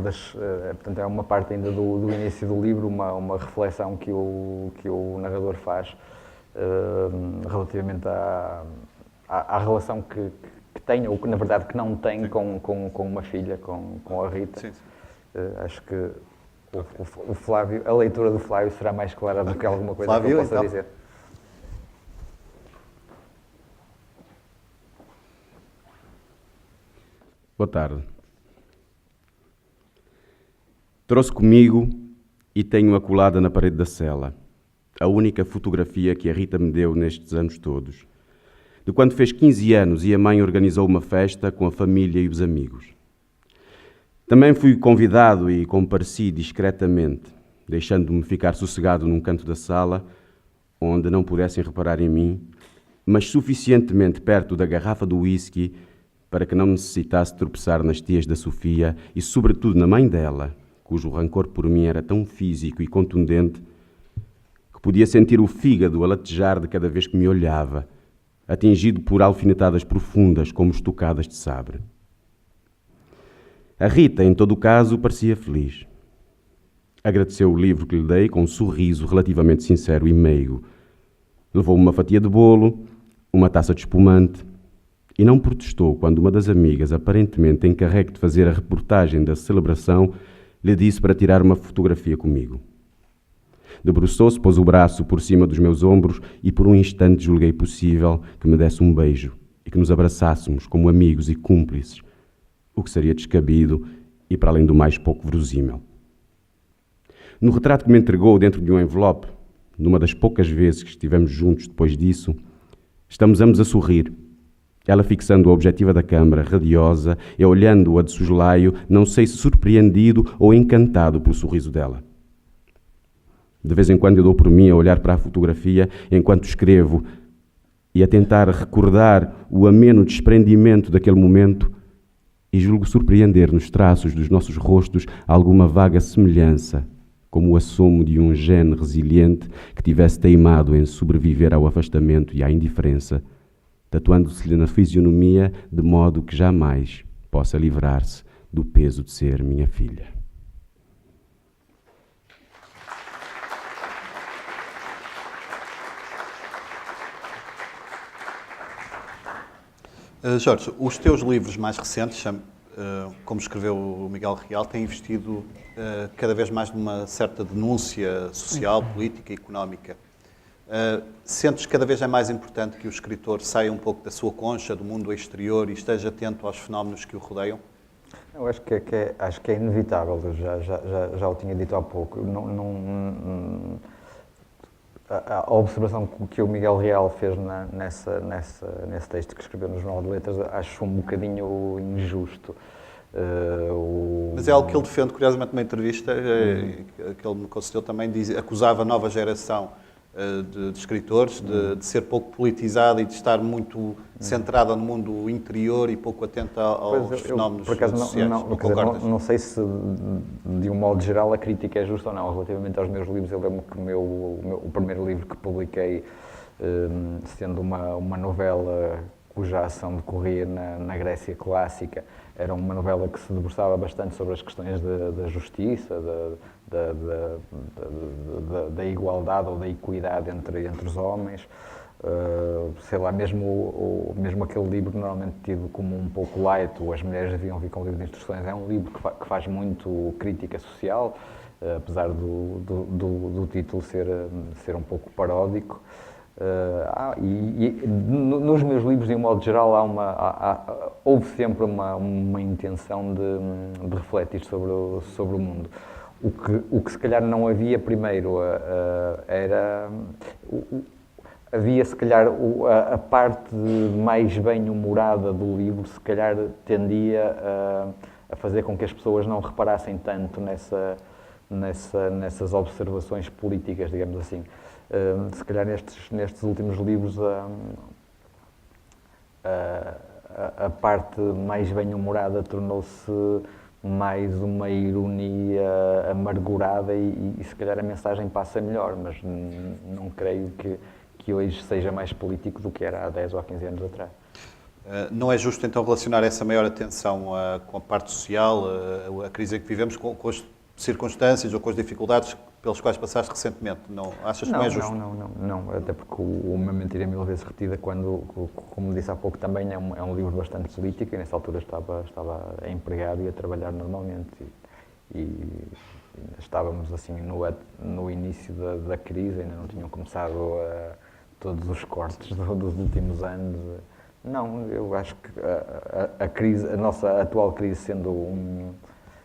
das, portanto, é uma parte ainda do início do livro, uma reflexão que o narrador faz relativamente à relação que tem, ou que na verdade que não tem com uma filha, com a Rita. Sim. Acho que o Flávio, a leitura do Flávio será mais clara do que alguma coisa Flávio, que eu possa então dizer. Boa tarde. Trouxe comigo e tenho-a colada na parede da cela, a única fotografia que a Rita me deu nestes anos todos. De quando fez 15 anos e a mãe organizou uma festa com a família e os amigos. Também fui convidado e compareci discretamente, deixando-me ficar sossegado num canto da sala, onde não pudessem reparar em mim, mas suficientemente perto da garrafa do whisky para que não necessitasse tropeçar nas tias da Sofia e, sobretudo, na mãe dela, cujo rancor por mim era tão físico e contundente que podia sentir o fígado a latejar de cada vez que me olhava, atingido por alfinetadas profundas como estocadas de sabre. A Rita, em todo o caso, parecia feliz. Agradeceu o livro que lhe dei com um sorriso relativamente sincero e meigo. Levou-me uma fatia de bolo, uma taça de espumante e não protestou quando uma das amigas, aparentemente encarregue de fazer a reportagem da celebração, lhe disse para tirar uma fotografia comigo. Debruçou-se, pôs o braço por cima dos meus ombros e por um instante julguei possível que me desse um beijo e que nos abraçássemos como amigos e cúmplices, o que seria descabido e, para além do mais, pouco verosímil. No retrato que me entregou dentro de um envelope, numa das poucas vezes que estivemos juntos depois disso, estamos ambos a sorrir, ela fixando a objetiva da câmara, radiosa, e olhando-a de soslaio, não sei se surpreendido ou encantado pelo sorriso dela. De vez em quando eu dou por mim a olhar para a fotografia enquanto escrevo e a tentar recordar o ameno desprendimento daquele momento e julgo surpreender nos traços dos nossos rostos alguma vaga semelhança, como o assomo de um gene resiliente que tivesse teimado em sobreviver ao afastamento e à indiferença, tatuando-se-lhe na fisionomia de modo que jamais possa livrar-se do peso de ser minha filha. Jorge, os teus livros mais recentes, como escreveu o Miguel Real, têm investido cada vez mais numa certa denúncia social, política e económica. Sentes que cada vez é mais importante que o escritor saia um pouco da sua concha, do mundo exterior, e esteja atento aos fenómenos que o rodeiam? Eu acho que é inevitável, eu já o tinha dito há pouco. A observação que o Miguel Real fez nesse texto que escreveu no Jornal de Letras, acho um bocadinho injusto. Mas é algo que ele defende, curiosamente, numa entrevista que ele me concedeu também, acusava a nova geração de escritores de ser pouco politizada e de estar muito centrada no mundo interior e pouco atenta aos fenómenos sociais. Não sei se, de um modo geral, a crítica é justa ou não. Relativamente aos meus livros, eu lembro que o primeiro livro que publiquei, sendo uma novela cuja ação decorria na Grécia clássica, era uma novela que se debruçava bastante sobre as questões da justiça, da igualdade ou da equidade entre os homens. Sei lá, mesmo aquele livro normalmente tido como um pouco light, ou As Mulheres Deviam Vir com Livro de Instruções, é um livro que faz muito crítica social, apesar do título ser um pouco paródico. Nos meus livros, de um modo geral, houve sempre uma intenção de refletir sobre o mundo. O que se calhar não havia primeiro havia se calhar a parte mais bem-humorada do livro, se calhar tendia a fazer com que as pessoas não reparassem tanto nessas observações políticas, digamos assim. Se calhar nestes últimos livros a parte mais bem-humorada tornou-se mais uma ironia amargurada e se calhar a mensagem passa melhor, mas não creio que hoje seja mais político do que era há 10 ou há 15 anos atrás. Não é justo então relacionar essa maior atenção com a parte social, a crise em que vivemos, com as circunstâncias ou com as dificuldades pelas quais passaste recentemente? Não, achas que não é justo? Não, até porque Uma Mentira Mil Vezes Repetida, como disse há pouco, também é um livro bastante político e nessa altura estava empregado e a trabalhar normalmente e estávamos assim no início da crise, ainda não tinham começado todos os cortes dos últimos anos. Não, eu acho que a crise, a nossa atual crise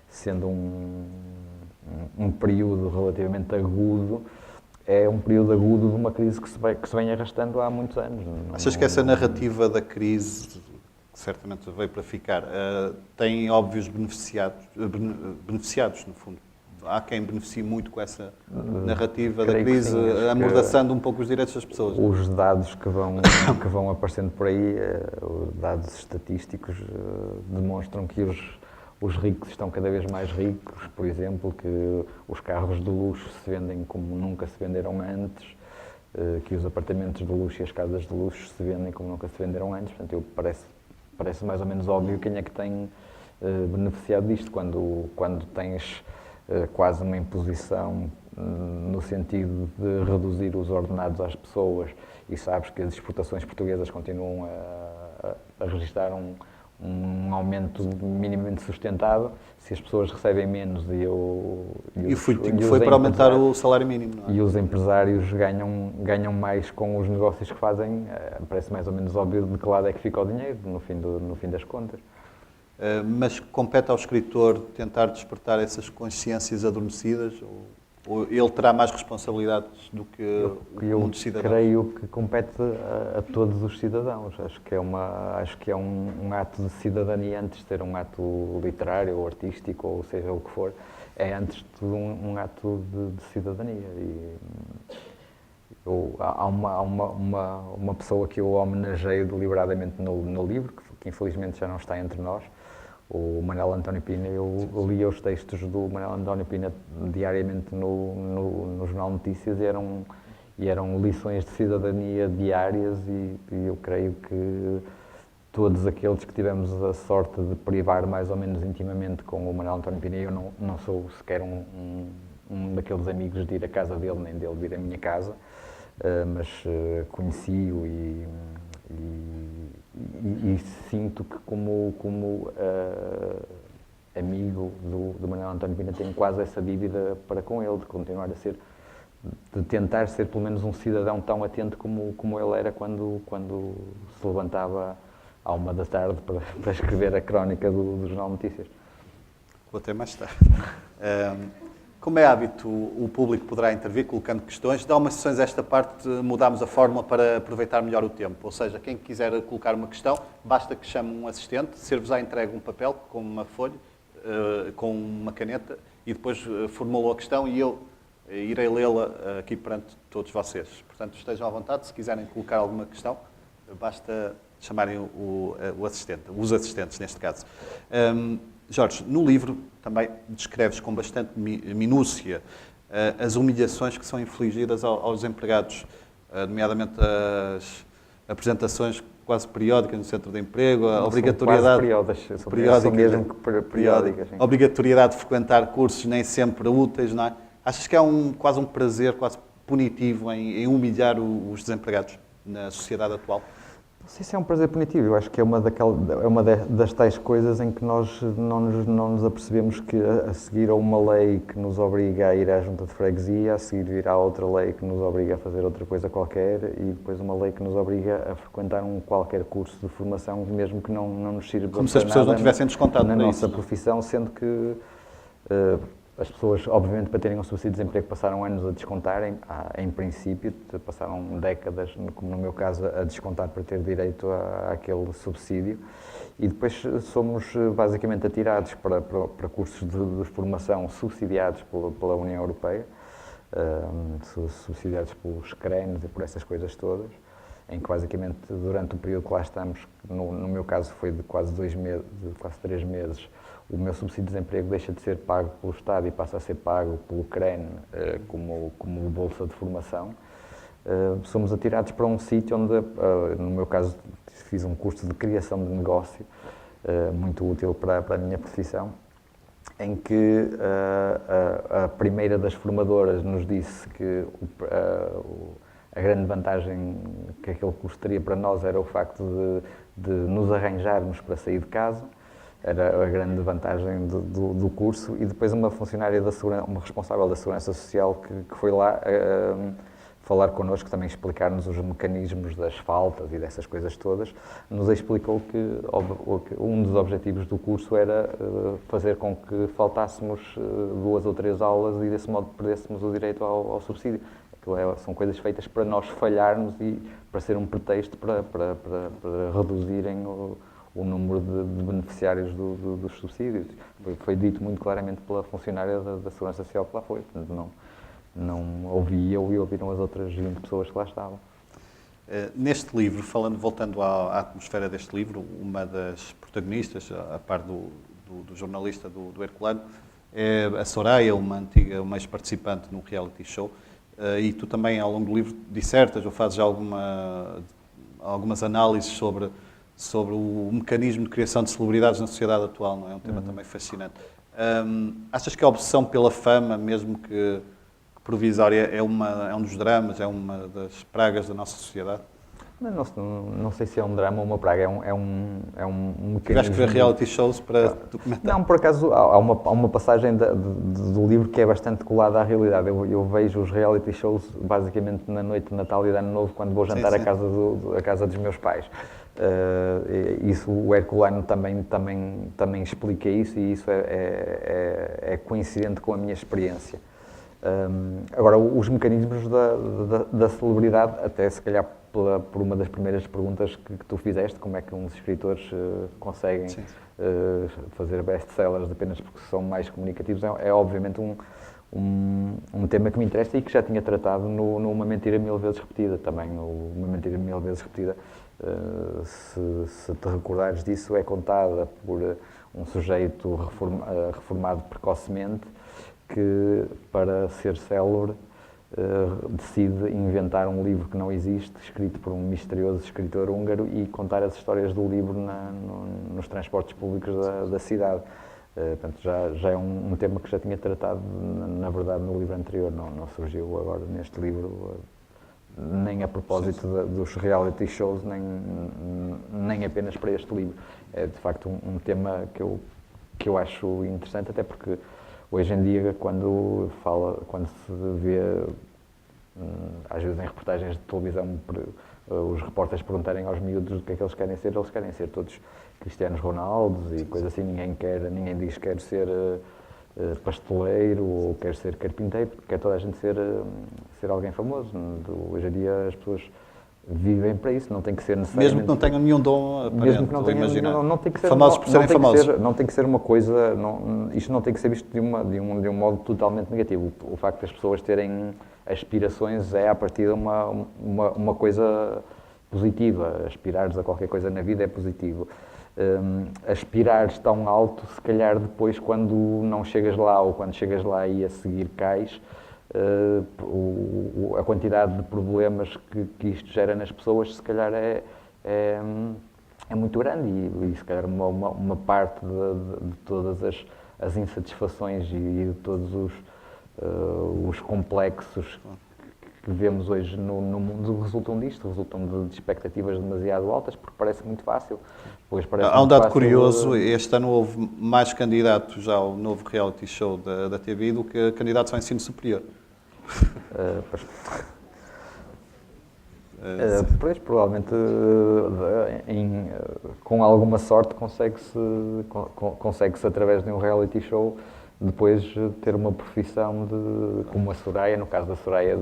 sendo um período relativamente agudo, é um período agudo de uma crise que se vem arrastando há muitos anos. Achas que essa narrativa da crise, que certamente veio para ficar, tem óbvios beneficiados, no fundo? Há quem beneficie muito com essa narrativa da crise, amordaçando um pouco os direitos das pessoas. Os dados que vão aparecendo por aí, os dados estatísticos, demonstram que os ricos estão cada vez mais ricos, por exemplo, que os carros de luxo se vendem como nunca se venderam antes, que os apartamentos de luxo e as casas de luxo se vendem como nunca se venderam antes. Portanto, parece mais ou menos óbvio quem é que tem beneficiado disto, quando tens quase uma imposição no sentido de reduzir os ordenados às pessoas e sabes que as exportações portuguesas continuam a registrar um aumento minimamente sustentável, se as pessoas recebem menos e foi para aumentar o salário mínimo, não é? E os empresários ganham mais com os negócios que fazem, parece mais ou menos óbvio de que lado é que fica o dinheiro, no fim das contas. Mas compete ao escritor tentar despertar essas consciências adormecidas? Ou ele terá mais responsabilidades do que o mundo dos cidadãos? Eu creio que compete a todos os cidadãos. Acho que é um ato de cidadania antes de ser um ato literário ou artístico, ou seja o que for. É antes de tudo um ato de cidadania. Há uma pessoa que eu homenageio deliberadamente no livro, que infelizmente já não está entre nós, o Manuel António Pina. Eu lia os textos do Manuel António Pina diariamente no Jornal Notícias e eram lições de cidadania diárias e eu creio que todos aqueles que tivemos a sorte de privar mais ou menos intimamente com o Manuel António Pina, eu não sou sequer um daqueles amigos de ir à casa dele, nem dele vir à minha casa, mas conheci-o e sinto que como amigo do Manuel António Pina tenho quase essa dívida para com ele, de continuar a ser, de tentar ser pelo menos um cidadão tão atento como ele era quando se levantava à 1 da tarde para escrever a crónica do Jornal de Notícias. Vou até mais tarde. Como é hábito, o público poderá intervir colocando questões. De algumas sessões esta parte mudámos a fórmula para aproveitar melhor o tempo. Ou seja, quem quiser colocar uma questão, basta que chame um assistente, ser-vos-á entregue um papel com uma folha, com uma caneta, e depois formulou a questão e eu irei lê-la aqui perante todos vocês. Portanto, estejam à vontade. Se quiserem colocar alguma questão, basta chamarem o assistente, os assistentes neste caso. Jorge, no livro também descreves com bastante minúcia as humilhações que são infligidas aos empregados, nomeadamente as apresentações quase periódicas no centro de emprego, a obrigatoriedade periódicas, a obrigatoriedade de frequentar cursos nem sempre úteis, não é? Achas que há quase um prazer quase punitivo em humilhar os desempregados na sociedade atual? Não sei se é um prazer punitivo, eu acho que é uma das tais coisas em que nós não nos apercebemos que a seguir a uma lei que nos obriga a ir à junta de freguesia, a seguir virá outra lei que nos obriga a fazer outra coisa qualquer e depois uma lei que nos obriga a frequentar qualquer curso de formação, mesmo que não nos sirva como se as pessoas não tivessem descontado na nossa profissão, sendo que as pessoas, obviamente, para terem um subsídio de desemprego, passaram anos a descontarem, em princípio, passaram décadas, como no meu caso, a descontar para ter direito àquele subsídio. E depois somos basicamente atirados para cursos de formação subsidiados pela União Europeia, subsidiados pelos CRENs e por essas coisas todas, em que basicamente durante o período que lá estamos, no meu caso foi de quase 2 meses, de quase 3 meses, o meu subsídio de desemprego deixa de ser pago pelo Estado e passa a ser pago pelo CREN como bolsa de formação. Somos atirados para um sítio onde, no meu caso, fiz um curso de criação de negócio, muito útil para a minha profissão, em que a primeira das formadoras nos disse que a grande vantagem que aquele curso teria para nós era o facto de nos arranjarmos para sair de casa. Era a grande vantagem do curso, e depois uma funcionária uma responsável da Segurança Social que foi lá falar connosco, também explicar-nos os mecanismos das faltas e dessas coisas todas, nos explicou que um dos objetivos do curso era fazer com que faltássemos 2 ou 3 aulas e desse modo perdêssemos o direito ao subsídio. São coisas feitas para nós falharmos e para ser um pretexto para reduzirem o número de beneficiários dos subsídios. Foi dito muito claramente pela funcionária da Segurança Social que lá foi. Portanto, não ouvi eu e ouviram as outras 20 pessoas que lá estavam. Neste livro, voltando à atmosfera deste livro, uma das protagonistas, a par do jornalista do Herculano, é a Soraya, uma ex-participante num reality show, e tu também, ao longo do livro, dissertas ou fazes algumas análises sobre o mecanismo de criação de celebridades na sociedade atual, não é? Um tema também fascinante. Achas que a obsessão pela fama, mesmo que provisória, é um dos dramas, é uma das pragas da nossa sociedade? Não sei se é um drama ou uma praga, é um mecanismo... Tiveste que ver reality shows para documentar? Não, por acaso, há uma passagem do livro que é bastante colada à realidade. Eu vejo os reality shows basicamente na noite de Natal e de Ano Novo, quando vou jantar à casa dos meus pais. Isso, o Herculano também explica isso, e isso é coincidente com a minha experiência. Agora, os mecanismos da celebridade, até se calhar por uma das primeiras perguntas que tu fizeste, como é que uns escritores conseguem fazer best-sellers apenas porque são mais comunicativos, é obviamente um tema que me interessa e que já tinha tratado no Uma Mentira Mil Vezes Repetida também. Uma Mentira Mil Vezes Repetida, se te recordares disso, é contada por um sujeito reformado precocemente que, para ser célebre, decide inventar um livro que não existe, escrito por um misterioso escritor húngaro, e contar as histórias do livro nos transportes públicos da cidade. Portanto, já é um tema que já tinha tratado, na verdade, no livro anterior, não surgiu agora neste livro nem a propósito dos reality shows, nem apenas para este livro. É de facto um tema que eu acho interessante, até porque hoje em dia, quando se vê, às vezes em reportagens de televisão, os repórteres perguntarem aos miúdos o que é que eles querem ser todos Cristianos Ronaldos e coisa assim, ninguém diz que quer ser pasteleiro ou quer ser carpinteiro, quer toda a gente ser alguém famoso. Hoje em dia as pessoas vivem para isso, não tem que ser necessariamente... Mesmo que não tenham nenhum dom aparente, mesmo que não tenham, não tem que ser... Famosos por serem famosos. Não tem que ser uma coisa... isto não tem que ser visto de um modo totalmente negativo. O facto das pessoas terem aspirações é, à partida, uma coisa positiva. Aspirares a qualquer coisa na vida é positivo. Aspirares tão alto, se calhar depois, quando não chegas lá, ou quando chegas lá e a seguir cais, a quantidade de problemas que isto gera nas pessoas, se calhar é muito grande e se calhar uma parte de todas as insatisfações e de todos os complexos que vemos hoje no mundo resultam de expectativas demasiado altas, porque parece muito fácil. Há um dado curioso, este ano houve mais candidatos ao novo reality show da TV do que candidatos ao ensino superior. Pois, provavelmente, com alguma sorte, consegue-se através de um reality show depois ter uma profissão como a Soraya, no caso da Soraya,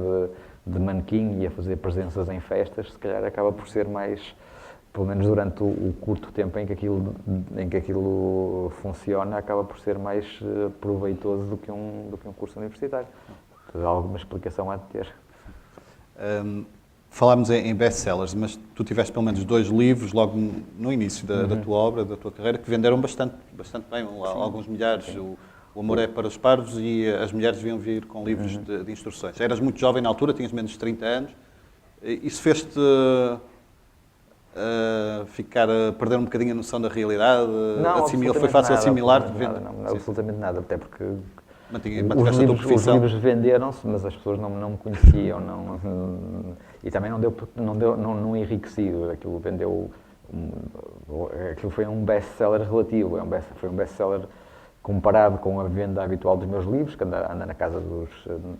de manequim e a fazer presenças em festas, se calhar acaba por ser mais, pelo menos durante o curto tempo em que aquilo funciona, acaba por ser mais proveitoso do que um curso universitário. Alguma explicação há de ter. Falámos em best-sellers, mas tu tiveste pelo menos 2 livros logo no início da tua obra, da tua carreira, que venderam bastante bem, alguns milhares. O Amor é para os Parvos e As Mulheres Deviam Vir com livros de instruções. Eras muito jovem na altura, tinhas menos de 30 anos. Isso fez-te ficar a perder um bocadinho a noção da realidade? Não, foi fácil assimilar? Não, absolutamente nada, até porque mantiveste a tua profissão. Os livros venderam-se, mas as pessoas não me conheciam, e também não enriqueci. Aquilo foi um best-seller relativo, foi um best-seller comparado com a venda habitual dos meus livros, que anda na casa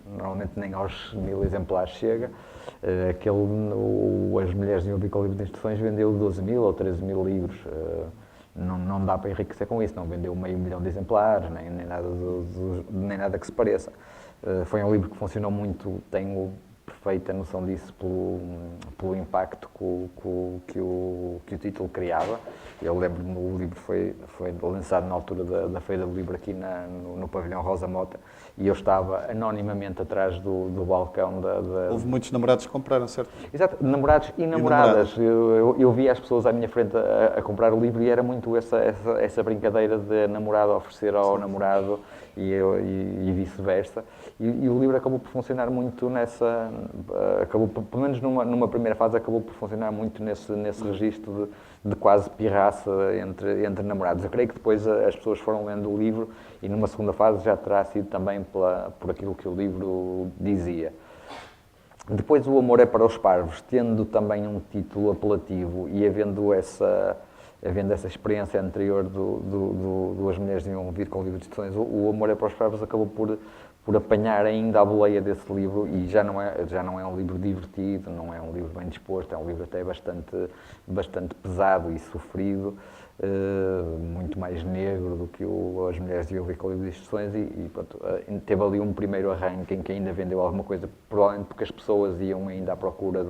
normalmente nem aos 1000 exemplares chega. As Mulheres Deviam Vir com livros de instruções vendeu 12.000 ou 13.000 livros. Não dá para enriquecer com isso, não vendeu 500.000 de exemplares, nem nada que se pareça. Foi um livro que funcionou muito, tenho perfeita noção disso pelo impacto que o título criava. Eu lembro-me, o livro foi lançado na altura da Feira do Livro aqui no pavilhão Rosa Mota, e eu estava anonimamente atrás do balcão Houve muitos namorados que compraram, certo? Exato, namorados e namoradas. Eu via as pessoas à minha frente a comprar o livro e era muito essa brincadeira de namorado oferecer ao namorado e vice-versa. E o livro acabou por funcionar muito pelo menos numa primeira fase, acabou por funcionar muito nesse registro de quase pirraça entre namorados. Eu creio que depois as pessoas foram lendo o livro e numa segunda fase já terá sido também por aquilo que o livro dizia. Depois, O Amor é para os Parvos, tendo também um título apelativo e havendo essa experiência anterior do As Mulheres Deviam Vir com livro de instruções, o Amor é para os Parvos acabou por apanhar ainda a boleia desse livro, e já não é um livro divertido, não é um livro bem disposto, é um livro até bastante pesado e sofrido, muito mais negro do que As Mulheres Deviam Vir com livro de instruções, e pronto, teve ali um primeiro arranque em que ainda vendeu alguma coisa, provavelmente porque as pessoas iam ainda à procura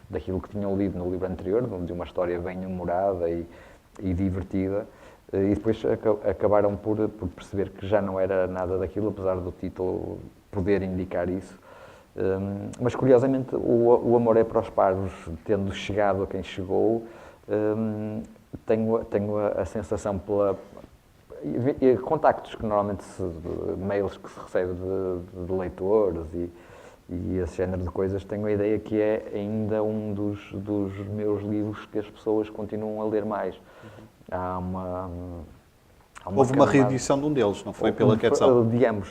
daquilo que tinham lido no livro anterior, de uma história bem humorada e divertida. E depois acabaram por perceber que já não era nada daquilo, apesar do título poder indicar isso. Mas, curiosamente, o Amor é para os Parvos, tendo chegado a quem chegou, tenho a sensação contactos que normalmente mails que se recebe de leitores e esse género de coisas, tenho a ideia que é ainda um dos meus livros que as pessoas continuam a ler mais. Houve uma reedição de um deles, não foi? Pela Quetzal? De ambos,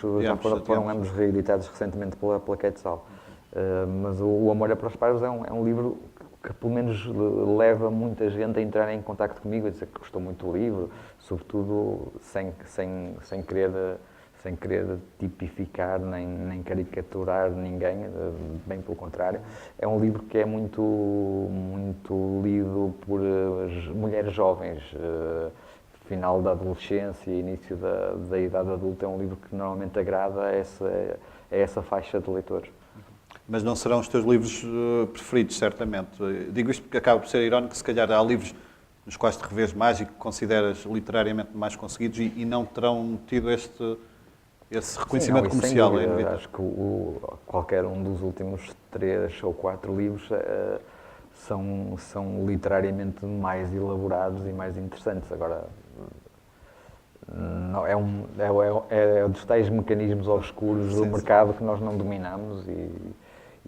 foram ambos reeditados recentemente pela Quetzal. Mas o Amor é para os Parvos é um livro que pelo menos leva muita gente a entrar em contacto comigo, a dizer que gostou muito do livro, sobretudo sem querer tipificar nem caricaturar ninguém, bem pelo contrário. É um livro que é muito lido por mulheres jovens, final da adolescência, início da idade adulta. É um livro que normalmente agrada a essa faixa de leitores. Mas não serão os teus livros preferidos, certamente. Digo isto porque acaba por ser irónico, se calhar há livros nos quais te revês mais e que consideras literariamente mais conseguidos e não terão tido esse reconhecimento comercial. Acho que qualquer um dos últimos 3 ou 4 livros são literariamente mais elaborados e mais interessantes. Agora, não, é dos tais mecanismos obscuros do mercado que nós não dominamos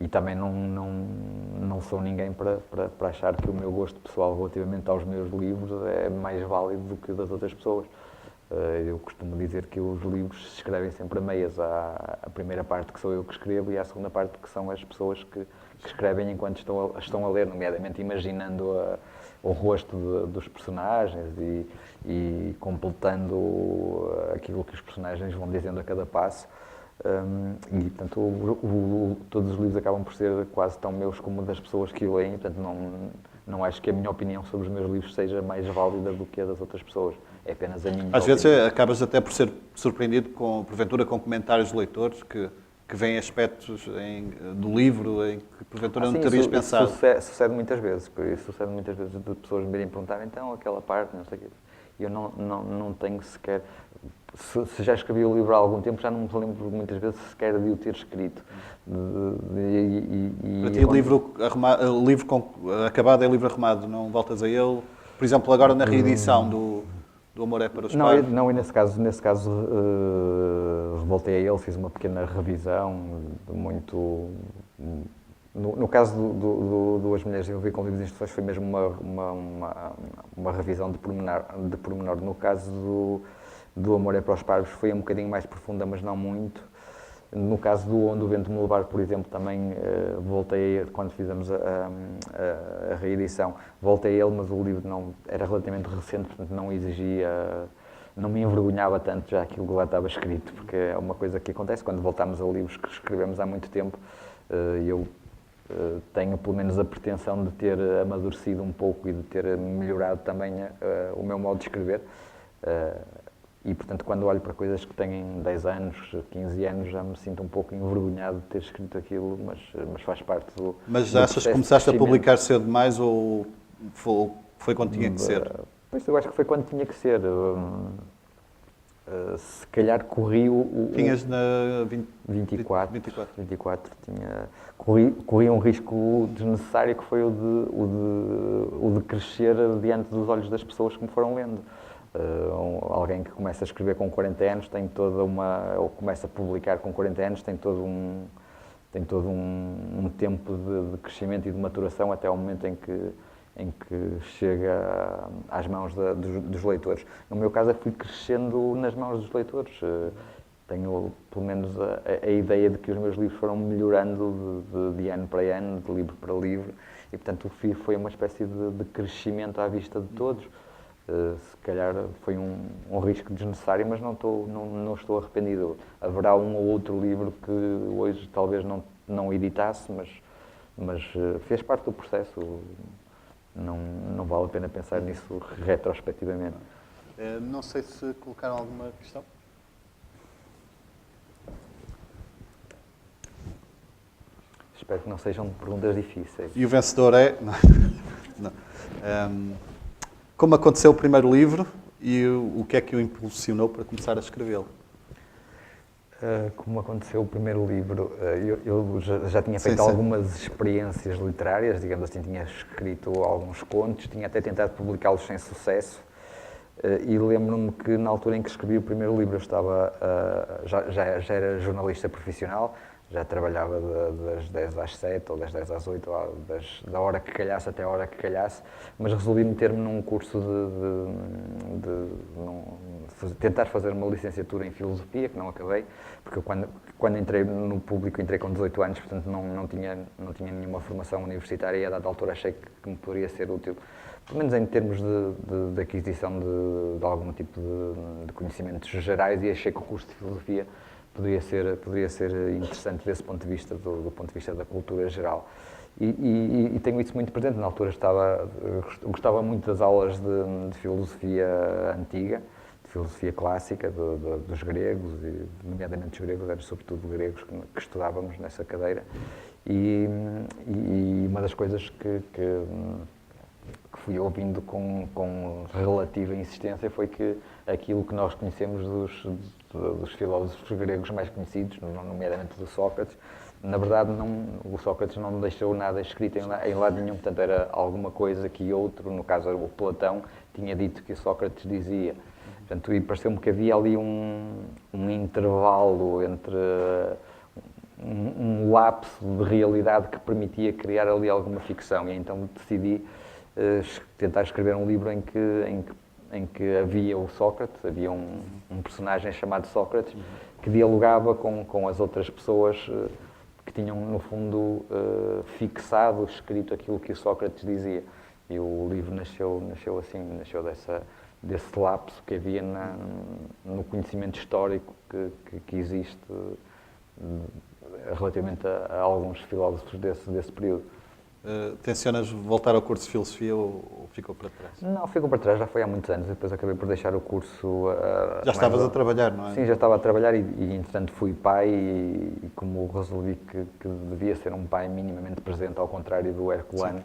e também não sou ninguém para achar que o meu gosto pessoal relativamente aos meus livros é mais válido do que o das outras pessoas. Eu costumo dizer que os livros se escrevem sempre a meias. Há a primeira parte que sou eu que escrevo e há a segunda parte que são as pessoas que escrevem enquanto estão a ler, nomeadamente imaginando o rosto dos personagens e completando aquilo que os personagens vão dizendo a cada passo. E, portanto, todos os livros acabam por ser quase tão meus como das pessoas que o leem. Portanto, não acho que a minha opinião sobre os meus livros seja mais válida do que a das outras pessoas. É apenas a minha opinião. Às vezes acabas até por ser surpreendido, porventura, com comentários de leitores que veem aspectos do livro em que, porventura, não terias pensado. Sucede muitas vezes. Sucede muitas vezes de pessoas me virem perguntar, então, aquela parte, não sei o quê. Eu não tenho sequer... Se já escrevi o livro há algum tempo, já não me lembro muitas vezes sequer de o ter escrito. Para ti, o livro acabado é livro arrumado, não voltas a ele? Por exemplo, agora na reedição do Amor é para os Parvos? Não, e nesse caso voltei a ele, fiz uma pequena revisão, muito... No caso do As Mulheres Envolvidas com Livros de Instruções foi mesmo uma revisão de pormenor. No caso do Amor é para os Parvos foi um bocadinho mais profunda, mas não muito. No caso do Onde o Vento me Levar, por exemplo, também voltei, quando fizemos a reedição, voltei a ele, mas o livro era relativamente recente, portanto não me envergonhava tanto já aquilo que lá estava escrito, porque é uma coisa que acontece quando voltamos a livros que escrevemos há muito tempo. Eu tenho pelo menos a pretensão de ter amadurecido um pouco e de ter melhorado também o meu modo de escrever. E, portanto, quando olho para coisas que têm 10 anos, 15 anos, já me sinto um pouco envergonhado de ter escrito aquilo, mas faz parte do Mas achas que começaste a publicar cedo demais ou foi quando tinha que ser? Pois, eu acho que foi quando tinha que ser. Se calhar corri Tinhas na 24. Corri um risco desnecessário que foi o de crescer diante dos olhos das pessoas que me foram lendo. Alguém que começa a escrever com 40 anos tem toda ou começa a publicar com 40 anos tem todo um tempo de crescimento e de maturação até ao momento em que chega às mãos dos leitores. No meu caso, eu fui crescendo nas mãos dos leitores. Tenho, pelo menos, a ideia de que os meus livros foram melhorando de ano para ano, de livro para livro, e, portanto, foi uma espécie de crescimento à vista de todos. Se calhar foi um risco desnecessário, mas não estou arrependido. Haverá um ou outro livro que hoje talvez não editasse, mas fez parte do processo. Não vale a pena pensar nisso retrospectivamente. Não sei se colocaram alguma questão. Espero que não sejam perguntas difíceis. E o vencedor é... Não. Como aconteceu o primeiro livro e o que é que o impulsionou para começar a escrevê-lo? Como aconteceu o primeiro livro, eu já tinha feito algumas experiências literárias, digamos assim, tinha escrito alguns contos, tinha até tentado publicá-los sem sucesso, e lembro-me que na altura em que escrevi o primeiro livro eu estava, já era jornalista profissional, Já trabalhava das 10 às 7 ou das 10 às 8, ou da hora que calhasse até a hora que calhasse, mas resolvi meter-me num curso tentar fazer uma licenciatura em Filosofia, que não acabei, porque eu, quando entrei no público, entrei com 18 anos, portanto não tinha nenhuma formação universitária e a dada altura achei que me poderia ser útil, pelo menos em termos de aquisição de algum tipo de conhecimentos gerais, e achei que o curso de Filosofia poderia ser interessante desse ponto de vista, do ponto de vista da cultura geral. E tenho isso muito presente. Na altura gostava muito das aulas de filosofia antiga, de filosofia clássica, dos gregos, e nomeadamente dos gregos, era sobretudo gregos que estudávamos nessa cadeira. E uma das coisas que fui ouvindo com relativa insistência foi que aquilo que nós conhecemos dos filósofos gregos mais conhecidos, nomeadamente do Sócrates, na verdade o Sócrates não deixou nada escrito em lado nenhum, portanto era alguma coisa que outro, no caso o Platão, tinha dito que o Sócrates dizia. Portanto, e pareceu-me que havia ali um intervalo entre um lapso de realidade que permitia criar ali alguma ficção, e então decidi tentar escrever um livro em que havia o Sócrates, havia um personagem chamado Sócrates, que dialogava com as outras pessoas que tinham, no fundo, fixado, escrito aquilo que o Sócrates dizia. E o livro nasceu assim, desse lapso que havia no conhecimento histórico que existe relativamente a alguns filósofos desse período. Tencionas voltar ao curso de Filosofia ou ficou para trás? Não, ficou para trás, já foi há muitos anos, depois acabei por deixar o curso. Já estavas a trabalhar, não é? Sim, já estava a trabalhar e entretanto fui pai e como resolvi que devia ser um pai minimamente presente, ao contrário do Herculano,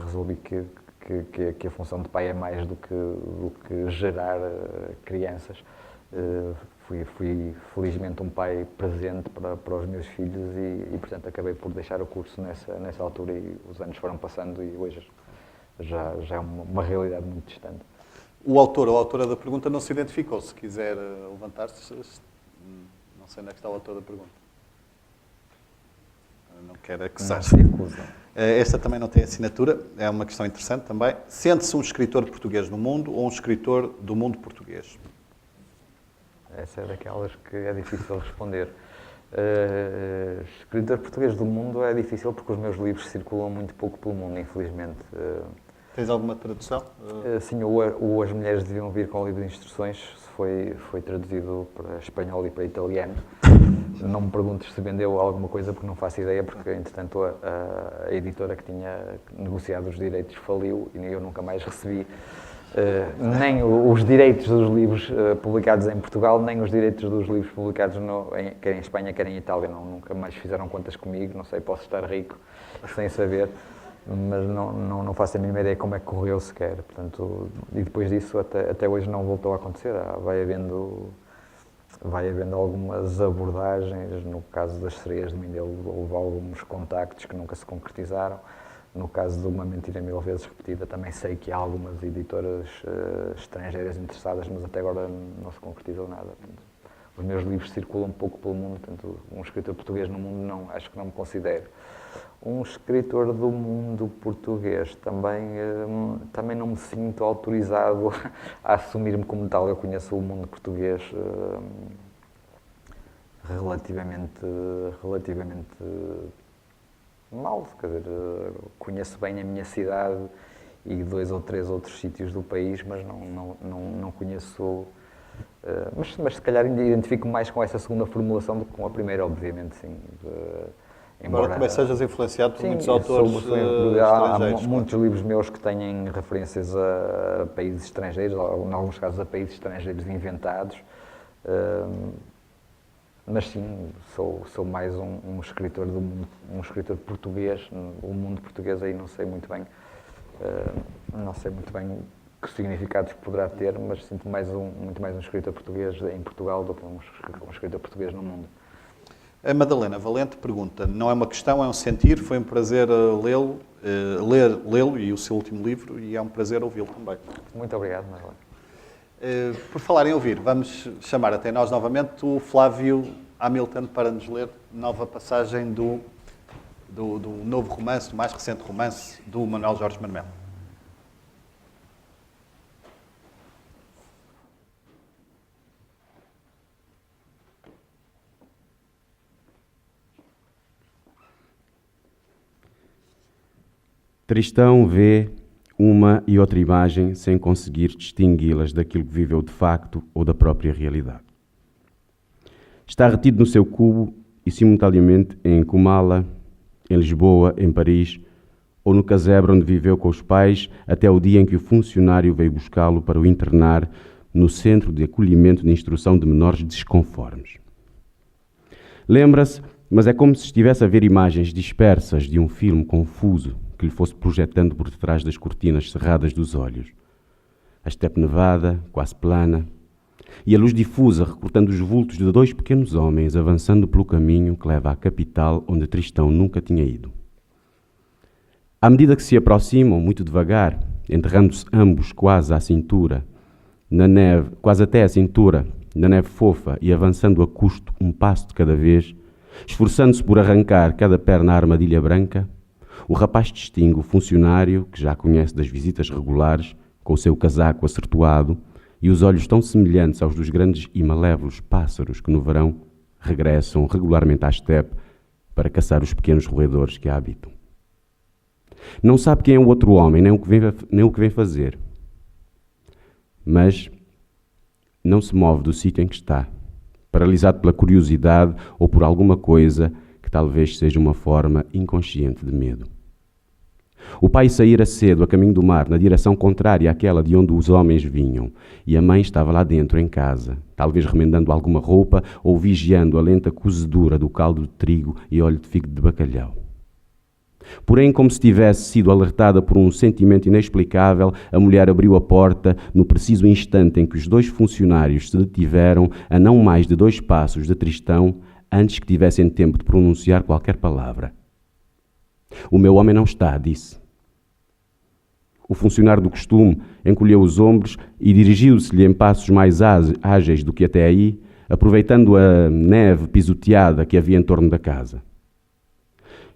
resolvi que a função de pai é mais do que gerar crianças. Fui felizmente um pai presente para os meus filhos e portanto acabei por deixar o curso nessa altura, e os anos foram passando e hoje já é uma realidade muito distante. O autor ou a autora da pergunta não se identificou. Se quiser levantar-se, não sei onde é que está o autor da pergunta. Não quero acusar-se. Esta também não tem assinatura, é uma questão interessante também. Sente-se um escritor português no mundo ou um escritor do mundo português? Essa é daquelas que é difícil responder. Escritor português do mundo é difícil porque os meus livros circulam muito pouco pelo mundo, infelizmente. Tens alguma tradução? Sim, o As Mulheres Deviam Vir com o livro de instruções foi traduzido para espanhol e para italiano. Não me perguntes se vendeu alguma coisa porque não faço ideia, porque entretanto a editora que tinha negociado os direitos faliu e eu nunca mais recebi nem os direitos dos livros publicados em Portugal, nem os direitos dos livros publicados quer em Espanha, quer em Itália. Nunca mais fizeram contas comigo, não sei, posso estar rico sem saber, mas não faço a mínima ideia como é que correu sequer. Portanto, e depois disso até hoje não voltou a acontecer. Vai havendo algumas abordagens, no caso das Sereias de Mindelo houve alguns contactos que nunca se concretizaram. No caso de Uma Mentira Mil Vezes Repetida, também sei que há algumas editoras estrangeiras interessadas, mas até agora não se concretizou nada. Portanto, os meus livros circulam um pouco pelo mundo, portanto, um escritor português no mundo acho que não me considero. Um escritor do mundo português também não me sinto autorizado a assumir-me como tal. Eu conheço o mundo português relativamente mal, quer dizer, conheço bem a minha cidade e 2 ou 3 outros sítios do país, mas não conheço, mas se calhar identifico mais com essa segunda formulação do que com a primeira, obviamente, sim. Embora também sejas influenciado por muitos autores estrangeiros. Há muitos claro. livros meus que têm referências a países estrangeiros, ou em alguns casos a países estrangeiros inventados. Mas sim, sou mais um escritor do mundo, um escritor português. O mundo português aí não sei muito bem que significados poderá ter, mas sinto muito mais um escritor português em Portugal do que um escritor português no mundo. A Madalena Valente pergunta, não é uma questão, é um sentir, foi um prazer lê-lo e o seu último livro, e é um prazer ouvi-lo também. Muito obrigado, Madalena. Por falar em ouvir, vamos chamar até nós novamente o Flávio Hamilton para nos ler nova passagem do novo romance, do mais recente romance do Manuel Jorge Marmelo. Tristão vê uma e outra imagem sem conseguir distingui-las daquilo que viveu de facto ou da própria realidade. Está retido no seu cubo e simultaneamente em Comala, em Lisboa, em Paris ou no casebre onde viveu com os pais até o dia em que o funcionário veio buscá-lo para o internar no Centro de Acolhimento de Instrução de Menores Desconformes. Lembra-se, mas é como se estivesse a ver imagens dispersas de um filme confuso que lhe fosse projetando por detrás das cortinas cerradas dos olhos. A estepe nevada, quase plana, e a luz difusa recortando os vultos de dois pequenos homens avançando pelo caminho que leva à capital onde Tristão nunca tinha ido. À medida que se aproximam, muito devagar, enterrando-se ambos quase à cintura, na neve, quase até à cintura, na neve fofa e avançando a custo um passo de cada vez, esforçando-se por arrancar cada perna à armadilha branca, o rapaz distingue o funcionário, que já conhece das visitas regulares, com o seu casaco acertoado e os olhos tão semelhantes aos dos grandes e malévolos pássaros que no verão regressam regularmente à estepe para caçar os pequenos roedores que a habitam. Não sabe quem é o outro homem, nem o que vem fazer, mas não se move do sítio em que está, paralisado pela curiosidade ou por alguma coisa que talvez seja uma forma inconsciente de medo. O pai saíra cedo a caminho do mar, na direção contrária àquela de onde os homens vinham, e a mãe estava lá dentro, em casa, talvez remendando alguma roupa ou vigiando a lenta cozedura do caldo de trigo e óleo de fígado de bacalhau. Porém, como se tivesse sido alertada por um sentimento inexplicável, a mulher abriu a porta no preciso instante em que os dois funcionários se detiveram a não mais de 2 passos de Tristão, antes que tivessem tempo de pronunciar qualquer palavra. O meu homem não está, disse. O funcionário do costume encolheu os ombros e dirigiu-se-lhe em passos mais ágeis do que até aí, aproveitando a neve pisoteada que havia em torno da casa.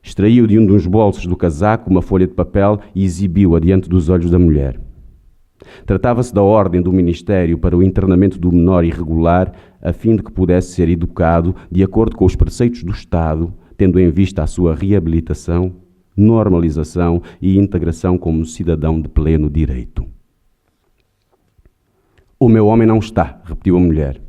Extraiu de um dos bolsos do casaco uma folha de papel e exibiu-a diante dos olhos da mulher. Tratava-se da ordem do Ministério para o internamento do menor irregular, a fim de que pudesse ser educado de acordo com os preceitos do Estado, tendo em vista a sua reabilitação, normalização e integração como cidadão de pleno direito. O meu homem não está, repetiu a mulher.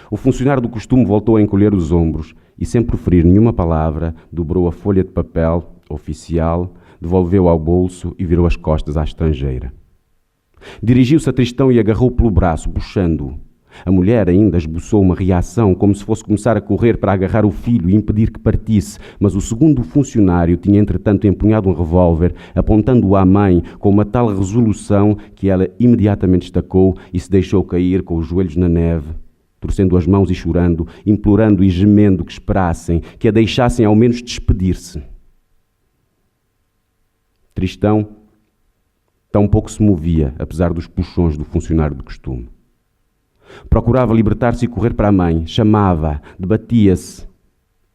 O funcionário do costume voltou a encolher os ombros e, sem proferir nenhuma palavra, dobrou a folha de papel oficial, devolveu ao bolso e virou as costas à estrangeira. Dirigiu-se a Tristão e agarrou pelo braço, puxando-o. A mulher ainda esboçou uma reação, como se fosse começar a correr para agarrar o filho e impedir que partisse, mas o segundo funcionário tinha entretanto empunhado um revólver, apontando-o à mãe com uma tal resolução que ela imediatamente estacou e se deixou cair com os joelhos na neve, torcendo as mãos e chorando, implorando e gemendo que esperassem, que a deixassem ao menos despedir-se. Tristão tampouco se movia, apesar dos puxões do funcionário de costume. Procurava libertar-se e correr para a mãe, chamava, debatia-se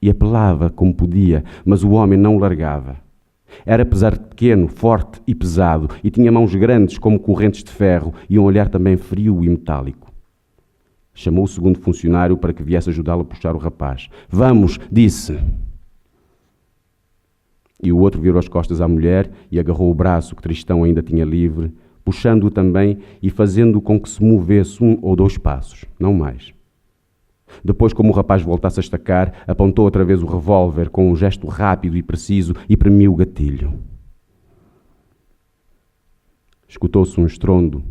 e apelava como podia, mas o homem não o largava. Era, apesar de pequeno, forte e pesado, e tinha mãos grandes como correntes de ferro e um olhar também frio e metálico. Chamou o segundo funcionário para que viesse ajudá-lo a puxar o rapaz. Vamos, disse. E o outro virou as costas à mulher e agarrou o braço que Tristão ainda tinha livre, puxando-o também e fazendo com que se movesse 1 ou 2 passos, não mais. Depois, como o rapaz voltasse a estacar, apontou outra vez o revólver com um gesto rápido e preciso e premiu o gatilho. Escutou-se um estrondo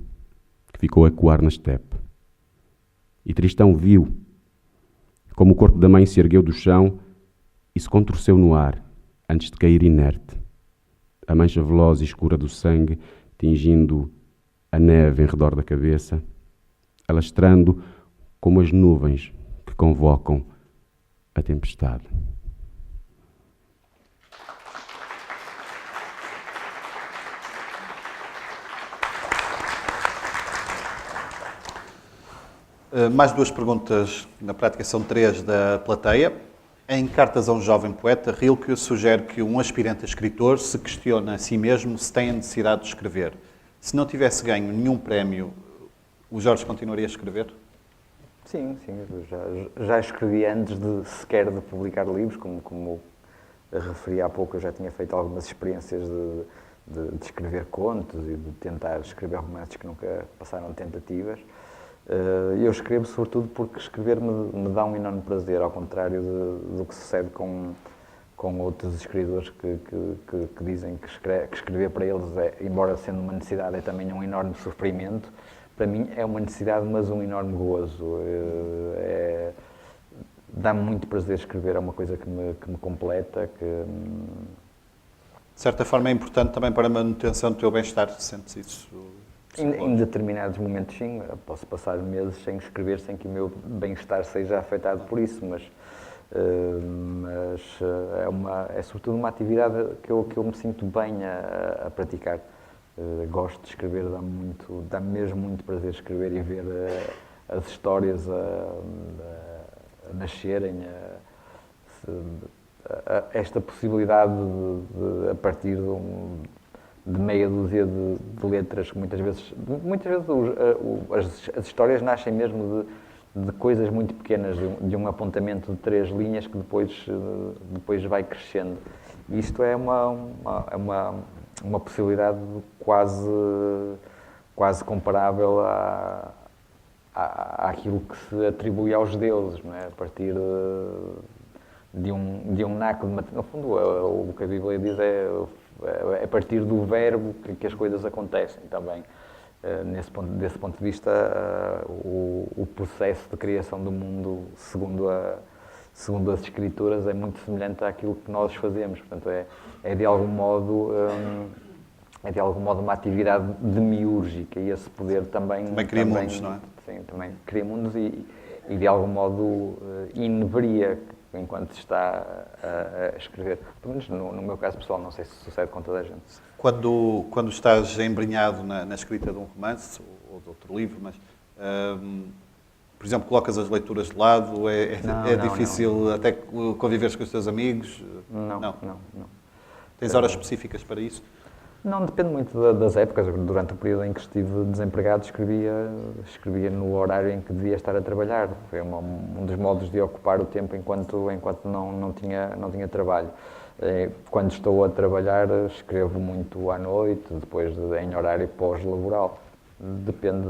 que ficou a ecoar na estepe. E Tristão viu como o corpo da mãe se ergueu do chão e se contorceu no ar, antes de cair inerte. A mancha veloz e escura do sangue tingindo a neve em redor da cabeça, alastrando como as nuvens que convocam a tempestade. Mais duas perguntas, na prática são três da plateia. Em Cartas a um Jovem Poeta, Rilke sugere que um aspirante a escritor se questiona a si mesmo se tem a necessidade de escrever. Se não tivesse ganho nenhum prémio, o Jorge continuaria a escrever? Sim, eu já escrevi antes de sequer de publicar livros, como referi há pouco, eu já tinha feito algumas experiências de escrever contos e de tentar escrever romances que nunca passaram tentativas. Eu escrevo sobretudo porque escrever me dá um enorme prazer, ao contrário do que sucede com outros escritores que dizem que escrever para eles, embora sendo uma necessidade, é também um enorme sofrimento. Para mim é uma necessidade, mas um enorme gozo. Dá-me muito prazer escrever, é uma coisa que me completa. De certa forma é importante também para a manutenção do teu bem-estar, sentes isso? Em determinados momentos, sim. Posso passar meses sem escrever, sem que o meu bem-estar seja afetado por isso, mas é sobretudo uma atividade que eu me sinto bem a praticar. Gosto de escrever, dá-me mesmo muito prazer escrever e ver as histórias a nascerem, esta possibilidade a partir de meia dúzia de letras, que muitas vezes as histórias nascem mesmo de coisas muito pequenas, de um apontamento de 3 linhas que depois vai crescendo. E isto é uma possibilidade quase comparável àquilo que se atribui aos deuses, não é? A partir de um naco de matemática. No fundo, o que a Bíblia diz é a partir do verbo que as coisas acontecem também. Desse ponto de vista, o processo de criação do mundo, segundo as Escrituras, é muito semelhante àquilo que nós fazemos. Portanto, é de algum modo uma atividade demiúrgica, e esse poder também cria mundos, não é? Sim, também cria mundos e de algum modo inebria enquanto está a escrever. Pelo menos no meu caso pessoal, não sei se sucede com toda a gente. Quando estás embrenhado na escrita de um romance ou de outro livro, mas, por exemplo, colocas as leituras de lado, é difícil não. Até conviveres com os teus amigos? Não. Tens horas específicas para isso? Não, depende muito das épocas. Durante o período em que estive desempregado, escrevia no horário em que devia estar a trabalhar. Foi um dos modos de ocupar o tempo enquanto não tinha trabalho. Quando estou a trabalhar, escrevo muito à noite, depois em horário pós-laboral. Depende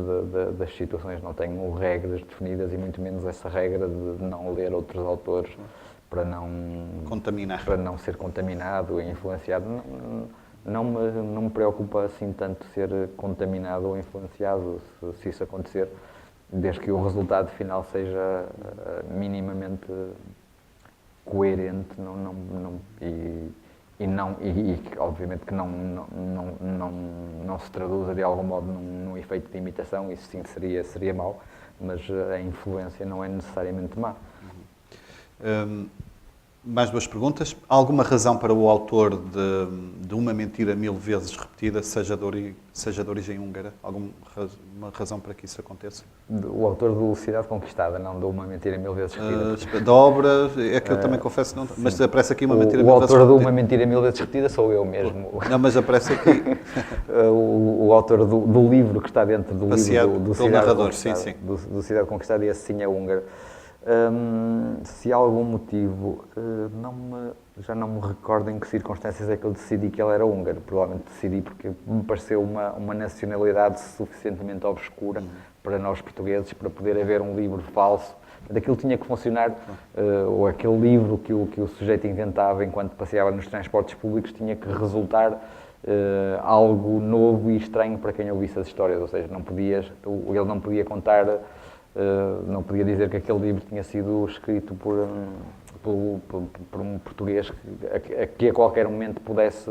das situações. Não tenho regras definidas, e muito menos essa regra de não ler outros autores para não ser contaminado e influenciado. Não me preocupa assim tanto ser contaminado ou influenciado, se isso acontecer, desde que o resultado final seja minimamente coerente e obviamente que não se traduza de algum modo num efeito de imitação. Isso sim seria mau, mas a influência não é necessariamente má. Mais duas perguntas. Há alguma razão para o autor de Uma Mentira Mil Vezes Repetida seja de origem húngara? Alguma razão para que isso aconteça? O autor do Cidade Conquistada, não de Uma Mentira Mil Vezes Repetida. Da obra, é que eu também confesso que não. Mas aparece aqui Uma Mentira Mil Vezes Repetida. O autor de Uma Mentira Mil Vezes Repetida sou eu mesmo. Não, mas aparece aqui. O autor do livro que está dentro do livro do Cidade narrador, Conquistada. Sim. Do Cidade Conquistada, e esse sim é húngaro. Se há algum motivo, já não me recordo em que circunstâncias é que eu decidi que ele era húngaro. Provavelmente decidi porque me pareceu uma nacionalidade suficientemente obscura para nós portugueses, para poder haver um livro falso. Aquilo tinha que funcionar, ou aquele livro que o sujeito inventava enquanto passeava nos transportes públicos tinha que resultar algo novo e estranho para quem ouvisse as histórias. Ou seja, ele não podia contar... não podia dizer que aquele livro tinha sido escrito por um português que a qualquer momento pudesse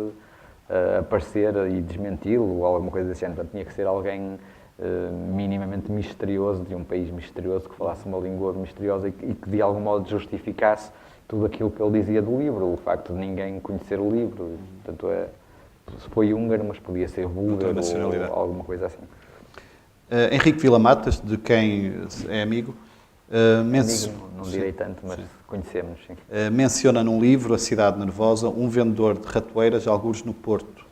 aparecer e desmenti-lo ou alguma coisa desse género. Portanto, tinha que ser alguém minimamente misterioso, de um país misterioso, que falasse uma língua misteriosa e que de algum modo justificasse tudo aquilo que ele dizia do livro, o facto de ninguém conhecer o livro. Portanto, se foi húngaro, mas podia ser búlgaro ou alguma coisa assim. Henrique Vila-Matas, de quem é amigo, Amigo, não direi tanto, mas conhecemos, sim. menciona num livro, A Cidade Nervosa, um vendedor de ratoeiras, algures no Porto.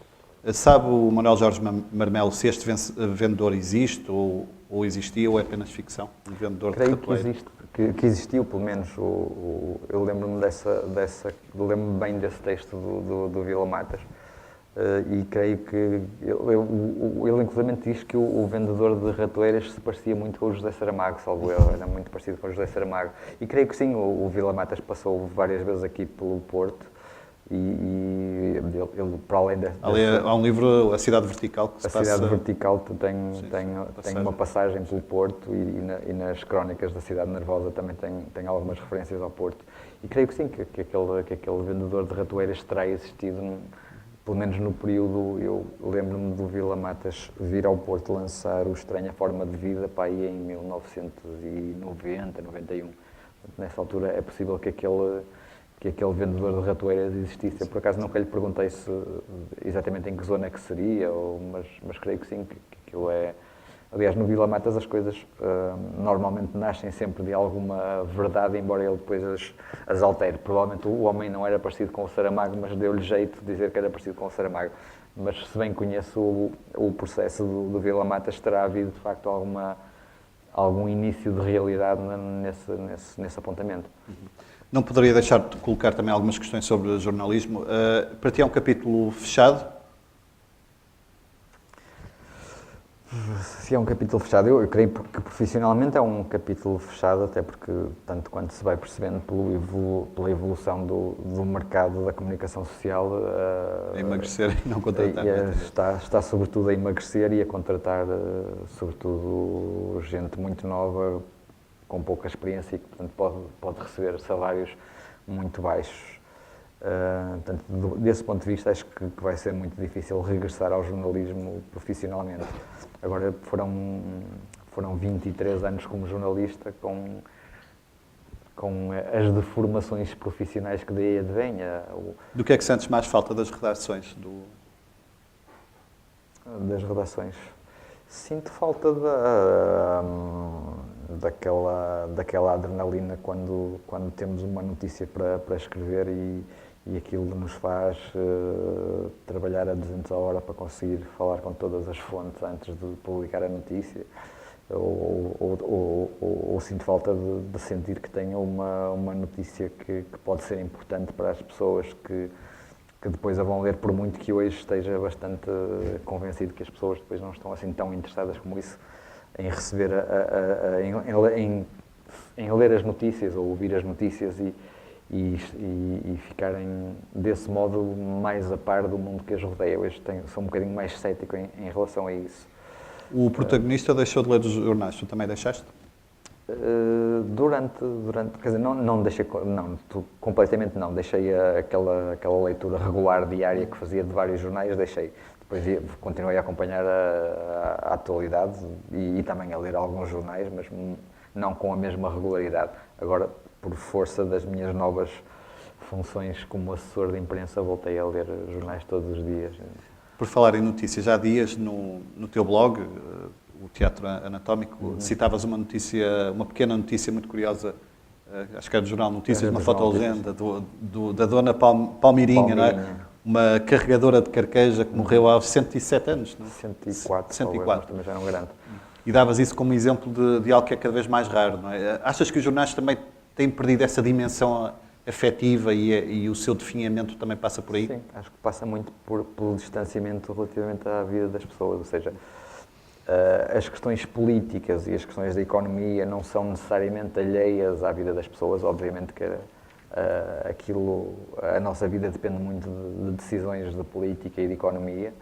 Sabe o Manuel Jorge Marmelo se este vendedor existe, ou existia, ou é apenas ficção? Um vendedor Creio de que ratoeiras. existe, que existiu, pelo menos, eu lembro-me lembro-me bem desse texto do Vila-Matas, e creio que ele inclusivamente diz que o vendedor de ratoeiras se parecia muito com o José Saramago, salvo eu, era muito parecido com o José Saramago. E creio que sim, o Vila-Matas passou várias vezes aqui pelo Porto, e ele, para além Há um livro, A Cidade Vertical, que se a passa... Cidade Vertical tem uma passagem pelo Porto, e nas crónicas da Cidade Nervosa também tem algumas referências ao Porto. E creio que sim, que aquele vendedor de ratoeiras terá existido, pelo menos no período. Eu lembro-me do Vila-Matas vir ao Porto lançar o Estranha Forma de Vida, para aí em 1990, 91. Nessa altura é possível que aquele vendedor de ratoeiras existisse. Eu, por acaso, nunca lhe perguntei exatamente em que zona é que seria, mas creio que sim, que aquilo é... Aliás, no Vila-Matas as coisas normalmente nascem sempre de alguma verdade, embora ele depois as altere. Provavelmente o homem não era parecido com o Saramago, mas deu-lhe jeito de dizer que era parecido com o Saramago. Mas, se bem conheço o processo do Vila-Matas, terá havido, de facto, algum início de realidade nesse apontamento. Não poderia deixar de colocar também algumas questões sobre jornalismo. Para ti é um capítulo fechado? Se é um capítulo fechado, eu creio que profissionalmente é um capítulo fechado, até porque, tanto quanto se vai percebendo pela evolução do mercado da comunicação social... A emagrecer e não contratar. Está sobretudo a emagrecer e a contratar, sobretudo, gente muito nova, com pouca experiência e que, portanto, pode receber salários muito baixos. Portanto, desse ponto de vista, acho que vai ser muito difícil regressar ao jornalismo profissionalmente. Agora, foram 23 anos como jornalista, com as deformações profissionais que daí advenha. Do que é que sentes mais falta das redações? Das redações? Sinto falta daquela adrenalina quando temos uma notícia para escrever e aquilo nos faz trabalhar a 200 a hora para conseguir falar com todas as fontes antes de publicar a notícia. Ou sinto falta de sentir que tenho uma notícia que pode ser importante para as pessoas que depois a vão ler, por muito que hoje esteja bastante convencido que as pessoas depois não estão assim tão interessadas como isso em receber, em ler as notícias ou ouvir as notícias e ficarem desse modo mais a par do mundo que as rodeia. Hoje sou um bocadinho mais cético em relação a isso. O protagonista deixou de ler os jornais, tu também deixaste? Durante, quer dizer, não deixei, completamente não, deixei aquela leitura regular diária que fazia de vários jornais, deixei. Depois continuei a acompanhar a atualidade e também a ler alguns jornais, mas não com a mesma regularidade. Agora, por força das minhas novas funções como assessor de imprensa, voltei a ler jornais todos os dias. Por falar em notícias, há dias no teu blog, o Teatro Anatómico, citavas uma pequena notícia muito curiosa, acho que era do Jornal Notícias, uma fotolegenda da dona Palmirinha, não é? Uma carregadora de carqueja que morreu aos 107 anos, não é? 104, 104. Também já era um grande. E davas isso como exemplo de algo que é cada vez mais raro, não é? Achas que os jornais também têm perdido essa dimensão afetiva e o seu definhamento também passa por aí? Sim, acho que passa muito pelo distanciamento relativamente à vida das pessoas, ou seja, as questões políticas e as questões da economia não são necessariamente alheias à vida das pessoas. Obviamente que a nossa vida depende muito de decisões de política e de economia,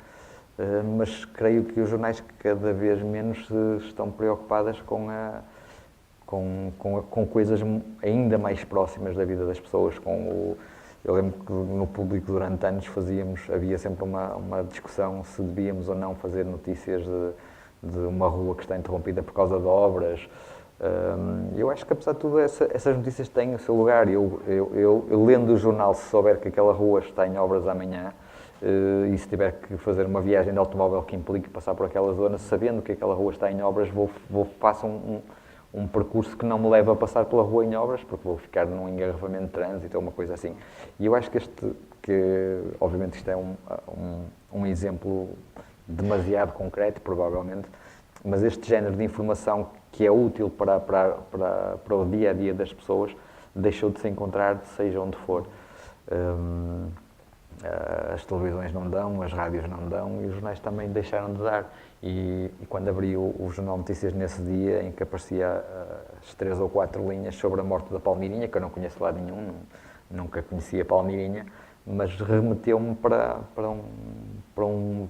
mas creio que os jornais cada vez menos estão preocupadas com coisas ainda mais próximas da vida das pessoas. Eu lembro que no Público durante anos havia sempre uma discussão se devíamos ou não fazer notícias de uma rua que está interrompida por causa de obras. Eu acho que, apesar de tudo, essas notícias têm o seu lugar. Eu lendo o jornal, se souber que aquela rua está em obras amanhã, e se tiver que fazer uma viagem de automóvel que implique passar por aquela zona, sabendo que aquela rua está em obras, faço um percurso que não me leva a passar pela rua em obras, porque vou ficar num engarrafamento de trânsito ou uma coisa assim. E eu acho que obviamente isto é um exemplo demasiado concreto, provavelmente, mas este género de informação que é útil para o dia-a-dia das pessoas deixou de se encontrar, seja onde for. As televisões não dão, as rádios não dão e os jornais também deixaram de dar. E quando abri o Jornal Notícias nesse dia, em que aparecia as 3 ou 4 linhas sobre a morte da Palmeirinha, que eu não conheço lá nenhum, nunca conhecia Palmeirinha, mas remeteu-me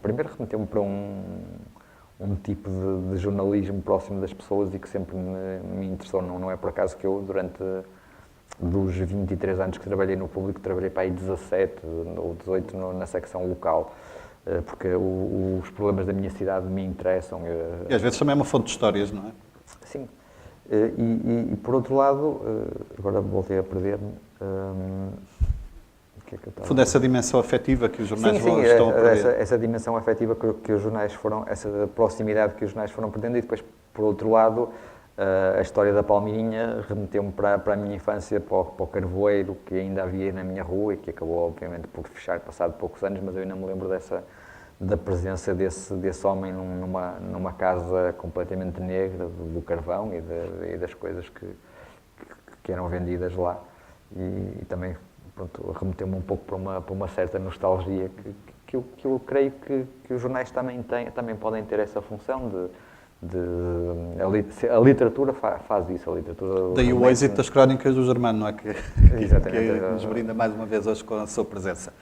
primeiro remeteu-me para um tipo de jornalismo próximo das pessoas e que sempre me interessou. Não é por acaso que eu, durante dos 23 anos que trabalhei no público, trabalhei para aí 17 ou 18 na secção local, porque os problemas da minha cidade me interessam. E às vezes também é uma fonte de histórias, não é? Sim. E por outro lado, agora voltei a perder-me. O que é que eu estava... Fundo, essa dimensão afetiva que os jornais sim, estão a perder. Essa dimensão afetiva que os jornais foram, essa proximidade que os jornais foram perdendo, e depois, por outro lado, a história da Palmeirinha remeteu-me para a minha infância, para o carvoeiro que ainda havia na minha rua e que acabou, obviamente, por fechar passado poucos anos, mas eu ainda me lembro da presença desse homem numa casa completamente negra, do carvão e das coisas que eram vendidas lá. E também, pronto, remeteu-me um pouco para uma certa nostalgia que eu creio que os jornais também podem ter essa função a literatura faz isso, a literatura... Daí o êxito das crónicas do Germano, não é? Que nos brinda mais uma vez hoje com a sua presença.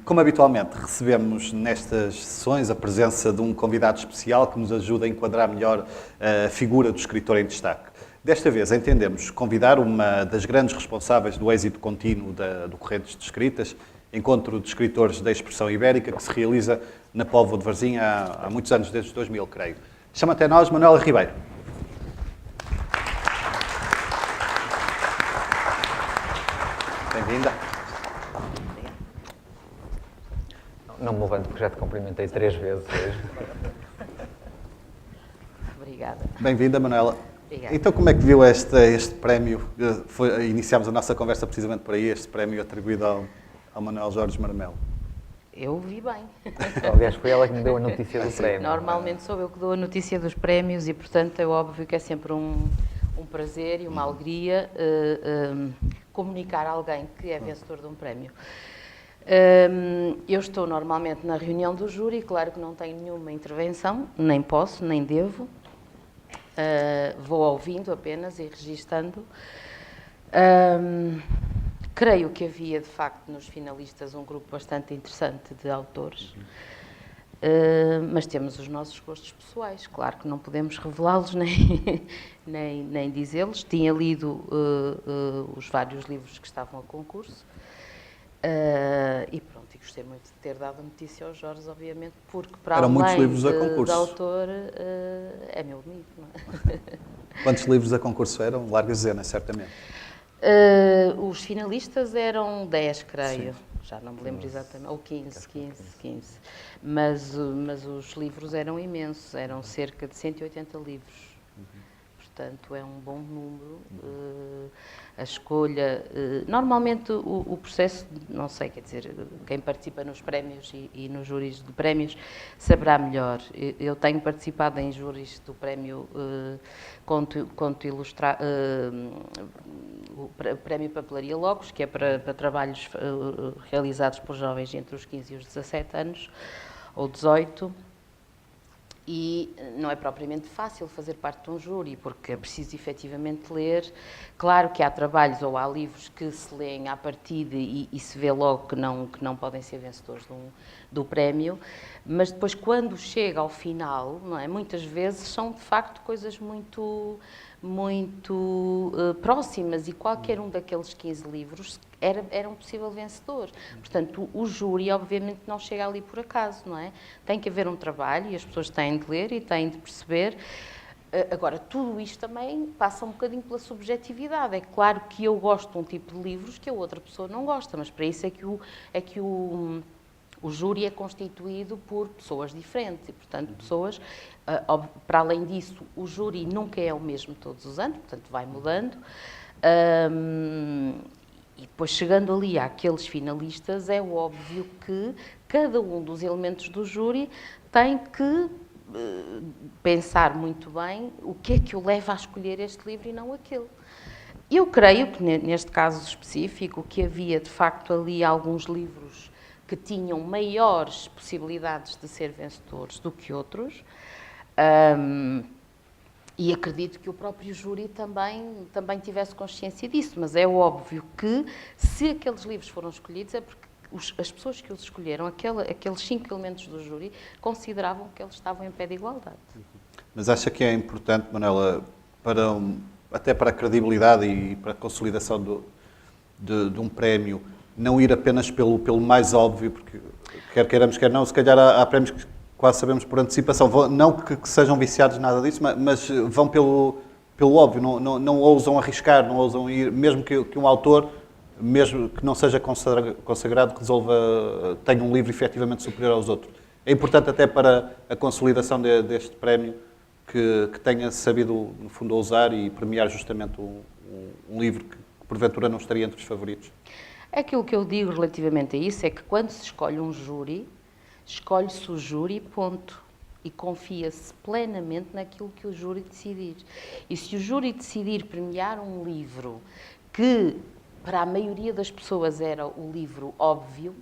Como habitualmente, recebemos nestas sessões a presença de um convidado especial que nos ajuda a enquadrar melhor a figura do escritor em destaque. Desta vez entendemos convidar uma das grandes responsáveis do êxito contínuo do Correntes de Escritas, encontro de escritores da expressão ibérica, que se realiza na Póvoa de Varzim há muitos anos, desde 2000, creio. Chama até nós Manuela Ribeiro. Bem-vinda. Não me levanto porque já te cumprimentei 3 vezes hoje. Obrigada. Bem-vinda, Manuela. Obrigada. Então, como é que viu este prémio? Iniciámos a nossa conversa precisamente por aí, este prémio atribuído ao Manuel Jorge Marmelo. Eu vi bem. Aliás, foi ela que me deu a notícia do prémio. Normalmente sou eu que dou a notícia dos prémios e, portanto, é óbvio que é sempre um prazer e uma alegria comunicar a alguém que é vencedor de um prémio. Eu estou normalmente na reunião do júri, claro que não tenho nenhuma intervenção, nem posso, nem devo. Vou ouvindo apenas e registando. Creio que havia, de facto, nos finalistas um grupo bastante interessante de autores, mas temos os nossos gostos pessoais. Claro que não podemos revelá-los nem dizê-los. Tinha lido os vários livros que estavam a concurso e pronto, e gostei muito de ter dado a notícia ao Jorge, obviamente, porque para Eram muitos além livros a concurso. de autor, é meu amigo, não é? Quantos livros a concurso eram? Largas dezenas, certamente. Os finalistas eram 10, creio. Sim. Já não me lembro exatamente. Ou 15. Mas os livros eram imensos. Eram cerca de 180 livros. Portanto, é um bom número. A escolha... normalmente, o processo, não sei, quer dizer, quem participa nos prémios e nos júris de prémios saberá melhor. Eu tenho participado em júris do prémio Conto Ilustrado, o Prémio Papelaria Logos, que é para trabalhos realizados por jovens entre os 15 e os 17 anos, ou 18, e não é propriamente fácil fazer parte de um júri, porque é preciso efetivamente ler. Claro que há trabalhos ou há livros que se leem à partida e se vê logo que não podem ser vencedores do prémio, mas depois quando chega ao final, não é, muitas vezes são de facto coisas muito próximas, e qualquer um daqueles 15 livros era um possível vencedor. Portanto, o júri, obviamente, não chega ali por acaso, não é? Tem que haver um trabalho e as pessoas têm de ler e têm de perceber. Agora, tudo isto também passa um bocadinho pela subjetividade. É claro que eu gosto de um tipo de livros que a outra pessoa não gosta, mas para isso é que O júri é constituído por pessoas diferentes e, portanto, pessoas... para além disso, o júri nunca é o mesmo todos os anos, portanto, vai mudando. E depois, chegando ali àqueles finalistas, é óbvio que cada um dos elementos do júri tem que pensar muito bem o que é que o leva a escolher este livro e não aquele. Eu creio que, neste caso específico, que havia, de facto, ali alguns livros que tinham maiores possibilidades de ser vencedores do que outros. E acredito que o próprio júri também tivesse consciência disso, mas é óbvio que, se aqueles livros foram escolhidos, é porque as pessoas que os escolheram, aqueles 5 elementos do júri, consideravam que eles estavam em pé de igualdade. Mas acha que é importante, Manuela, até para a credibilidade e para a consolidação de um prémio, não ir apenas pelo mais óbvio, porque quer queiramos, quer não, se calhar há prémios que quase sabemos por antecipação, não que sejam viciados nada disso, mas vão pelo óbvio, não ousam arriscar, não ousam ir, mesmo que um autor, mesmo que não seja consagrado, tenha um livro efetivamente superior aos outros. É importante até para a consolidação deste prémio que tenha sabido, no fundo, ousar e premiar justamente um livro que porventura não estaria entre os favoritos. Aquilo que eu digo relativamente a isso é que quando se escolhe um júri, escolhe-se o júri, ponto. E confia-se plenamente naquilo que o júri decidir. E se o júri decidir premiar um livro que, para a maioria das pessoas, era o livro óbvio,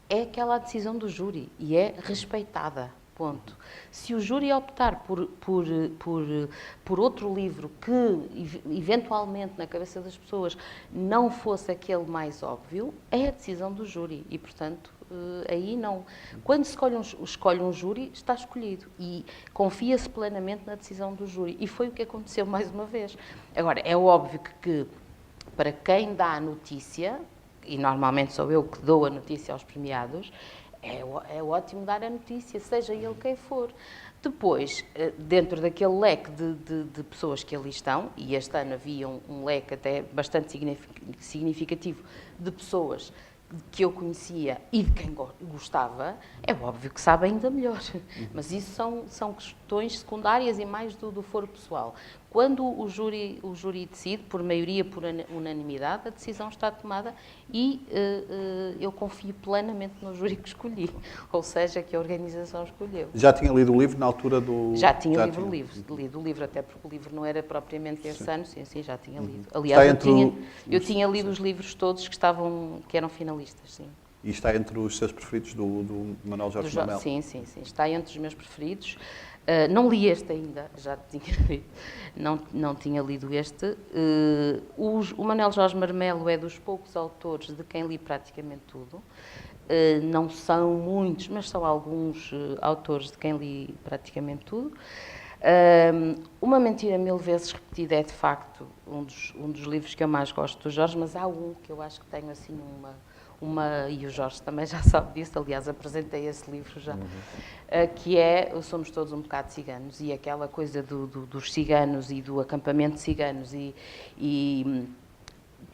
é aquela a decisão do júri e é respeitada, ponto. Se o júri optar por outro livro que, eventualmente, na cabeça das pessoas, não fosse aquele mais óbvio, é a decisão do júri e, portanto, aí não. Quando se escolhe um júri, está escolhido e confia-se plenamente na decisão do júri. E foi o que aconteceu mais uma vez. Agora, é óbvio que para quem dá a notícia, e normalmente sou eu que dou a notícia aos premiados, é ótimo dar a notícia, seja ele quem for. Depois, dentro daquele leque de pessoas que ali estão, e este ano havia um leque até bastante significativo de pessoas que eu conhecia e de quem gostava, é óbvio que sabe ainda melhor. Mas isso são questões secundárias e mais do foro pessoal. Quando o júri decide, por maioria, por unanimidade, a decisão está tomada e eu confio plenamente no júri que escolhi, ou seja, que a organização escolheu. Já tinha lido o livro na altura do... Já tinha lido o livro, até porque o livro não era propriamente esse ano, sim, já tinha lido. Aliás, eu tinha lido os livros todos que eram finalistas, sim. E está entre os seus preferidos do Manuel Jorge Marmelo? Sim, está entre os meus preferidos. Não li este ainda, já tinha lido, não tinha lido este. O Manuel Jorge Marmelo é dos poucos autores de quem li praticamente tudo. Não são muitos, mas são alguns autores de quem li praticamente tudo. Uma Mentira Mil Vezes Repetida é, de facto, um dos livros que eu mais gosto do Jorge, mas há um que eu acho que tenho assim e o Jorge também já sabe disso, aliás, apresentei esse livro já, que é Somos Todos um Bocado Ciganos, e aquela coisa dos ciganos e do acampamento de ciganos, e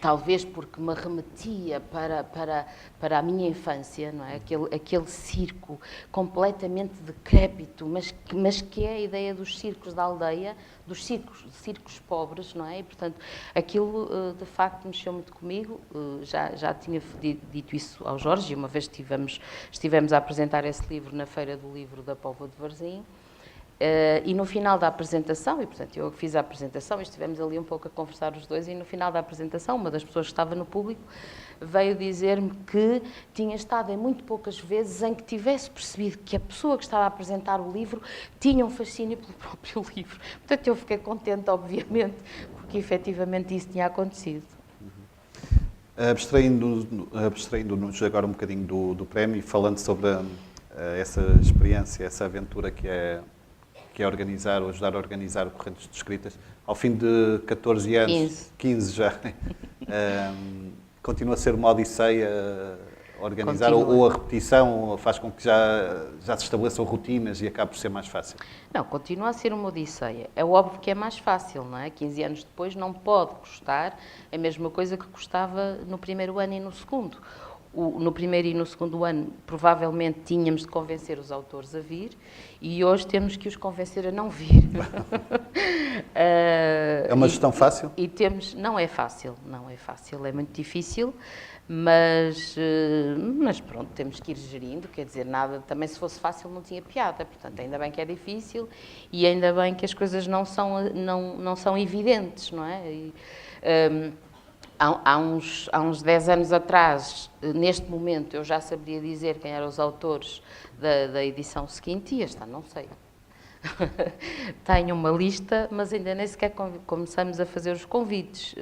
talvez porque me remetia para a minha infância, não é? Aquele circo completamente decrépito, mas que é a ideia dos circos da aldeia, dos circos pobres, não é? E, portanto, aquilo de facto mexeu muito comigo. Já tinha dito isso ao Jorge, e uma vez estivemos a apresentar esse livro na Feira do Livro da Póvoa de Varzim. E no final da apresentação, e portanto eu fiz a apresentação e estivemos ali um pouco a conversar os dois, e no final da apresentação uma das pessoas que estava no público veio dizer-me que tinha estado em muito poucas vezes em que tivesse percebido que a pessoa que estava a apresentar o livro tinha um fascínio pelo próprio livro. Portanto eu fiquei contente, obviamente, porque efetivamente isso tinha acontecido. Abstraindo-nos agora um bocadinho do prémio e falando sobre essa experiência, essa aventura que é organizar ou ajudar a organizar o Correntes de Escritas. Ao fim de 14 anos, 15 já, continua a ser uma odisseia organizar, ou a repetição faz com que já se estabeleçam rotinas e acabe por ser mais fácil? Não, continua a ser uma odisseia. É óbvio que é mais fácil, não é? 15 anos depois não pode custar a mesma coisa que custava no primeiro ano e no segundo. no primeiro e no segundo ano, provavelmente tínhamos de convencer os autores a vir e hoje temos que os convencer a não vir. É uma gestão fácil? Não é fácil, é muito difícil, mas pronto, temos que ir gerindo, quer dizer, nada, também se fosse fácil não tinha piada, portanto, ainda bem que é difícil e ainda bem que as coisas não são evidentes, não é? Há uns 10 anos atrás, neste momento, eu já saberia dizer quem eram os autores da edição seguinte e esta não sei. Tenho uma lista, mas ainda nem sequer começamos a fazer os convites.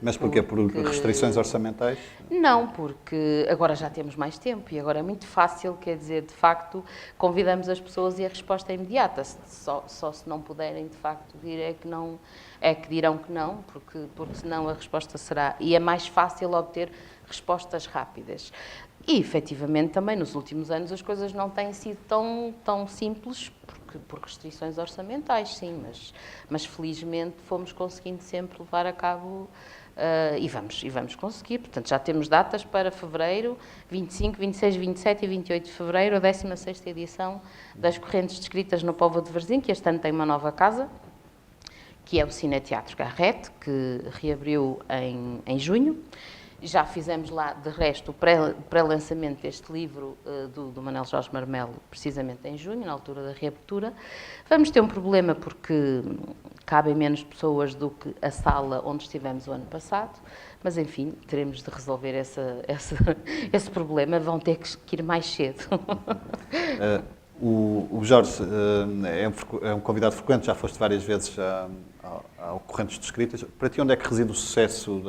Mas porquê? Por restrições orçamentais? Não, porque agora já temos mais tempo e agora é muito fácil, quer dizer, de facto, convidamos as pessoas e a resposta é imediata. Só se não puderem, de facto, vir é que dirão que não, porque senão a resposta será... E é mais fácil obter respostas rápidas. E, efetivamente, também nos últimos anos as coisas não têm sido tão simples, por restrições orçamentais, sim, mas felizmente fomos conseguindo sempre levar a cabo e vamos conseguir. Portanto, já temos datas para fevereiro, 25, 26, 27 e 28 de fevereiro, a 16ª edição das Correntes Descritas no Póvoa de Varzim, que este ano tem uma nova casa, que é o Cineteatro Garrett, que reabriu em junho. Já fizemos lá, de resto, o pré-lançamento deste livro do Manuel Jorge Marmelo, precisamente em junho, na altura da reabertura. Vamos ter um problema porque cabem menos pessoas do que a sala onde estivemos o ano passado, mas, enfim, teremos de resolver esse problema. Vão ter que ir mais cedo. O Jorge é um convidado frequente, já foste várias vezes ao Correntes de Escritas. Para ti, onde é que reside o sucesso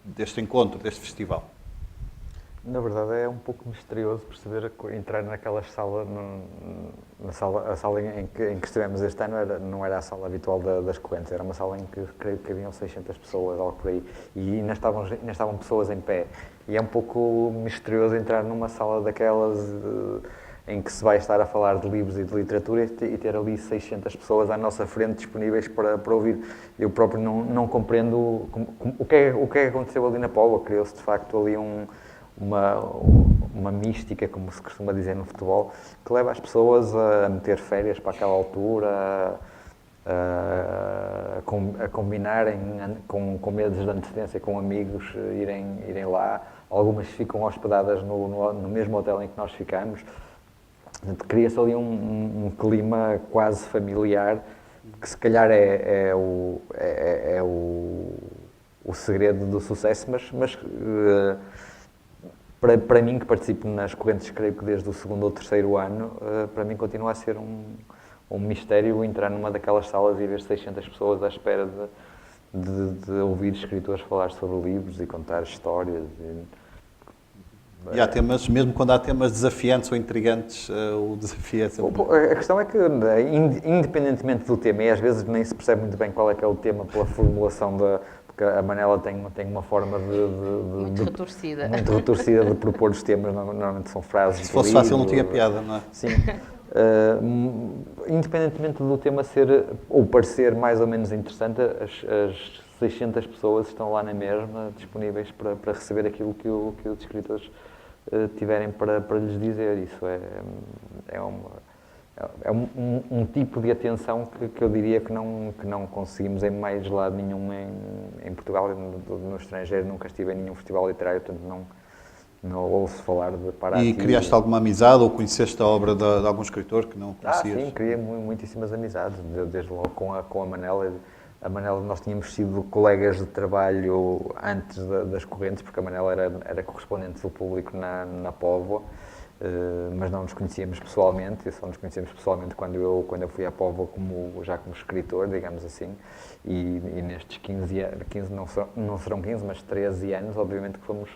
deste encontro, deste festival? Na verdade é um pouco misterioso perceber, entrar naquela sala, a sala em que estivemos este ano não era a sala habitual das Correntes, era uma sala em que creio que haviam 600 pessoas, algo por aí, e ainda estavam pessoas em pé. E é um pouco misterioso entrar numa sala daquelas em que se vai estar a falar de livros e de literatura e ter ali 600 pessoas à nossa frente disponíveis para ouvir. Eu próprio não compreendo o que é que aconteceu ali na Póvoa. Criou-se, de facto, ali uma mística, como se costuma dizer no futebol, que leva as pessoas a meter férias para aquela altura, a combinarem com meses de antecedência, com amigos, irem lá. Algumas ficam hospedadas no mesmo hotel em que nós ficamos. Cria-se ali um clima quase familiar, que se calhar é o segredo do sucesso, mas para mim, que participo nas Correntes, creio que desde o 2º ou 3º ano, para mim continua a ser um mistério entrar numa daquelas salas e ver 600 pessoas à espera de ouvir escritores falar sobre livros e contar histórias. E há temas, mesmo quando há temas desafiantes ou intrigantes, o desafio é sempre... A questão é que, independentemente do tema, e às vezes nem se percebe muito bem qual é que é o tema pela formulação porque a Manela tem uma forma muito retorcida. Muito retorcida de propor os temas, normalmente são frases... Se fosse fácil não tinha piada, não é? Sim. Independentemente do tema ser ou parecer mais ou menos interessante, as 600 pessoas estão lá na mesma, disponíveis para receber aquilo que os escritores tiverem para lhes dizer. Isso é um tipo de atenção que eu diria que não conseguimos em mais lado nenhum em Portugal. No estrangeiro nunca estive em nenhum festival literário, portanto não ouço falar de Paraty. E criaste alguma amizade ou conheceste a obra de algum escritor que não conhecias? Sim, criei muitíssimas amizades, desde logo com a Manela. A Manela, nós tínhamos sido colegas de trabalho antes das Correntes, porque a Manela era correspondente do Público na Póvoa, mas não nos conhecíamos pessoalmente. Só nos conhecemos pessoalmente quando eu fui à Póvoa já como escritor, digamos assim. E nestes 15 não serão 15, mas 13 anos, obviamente que fomos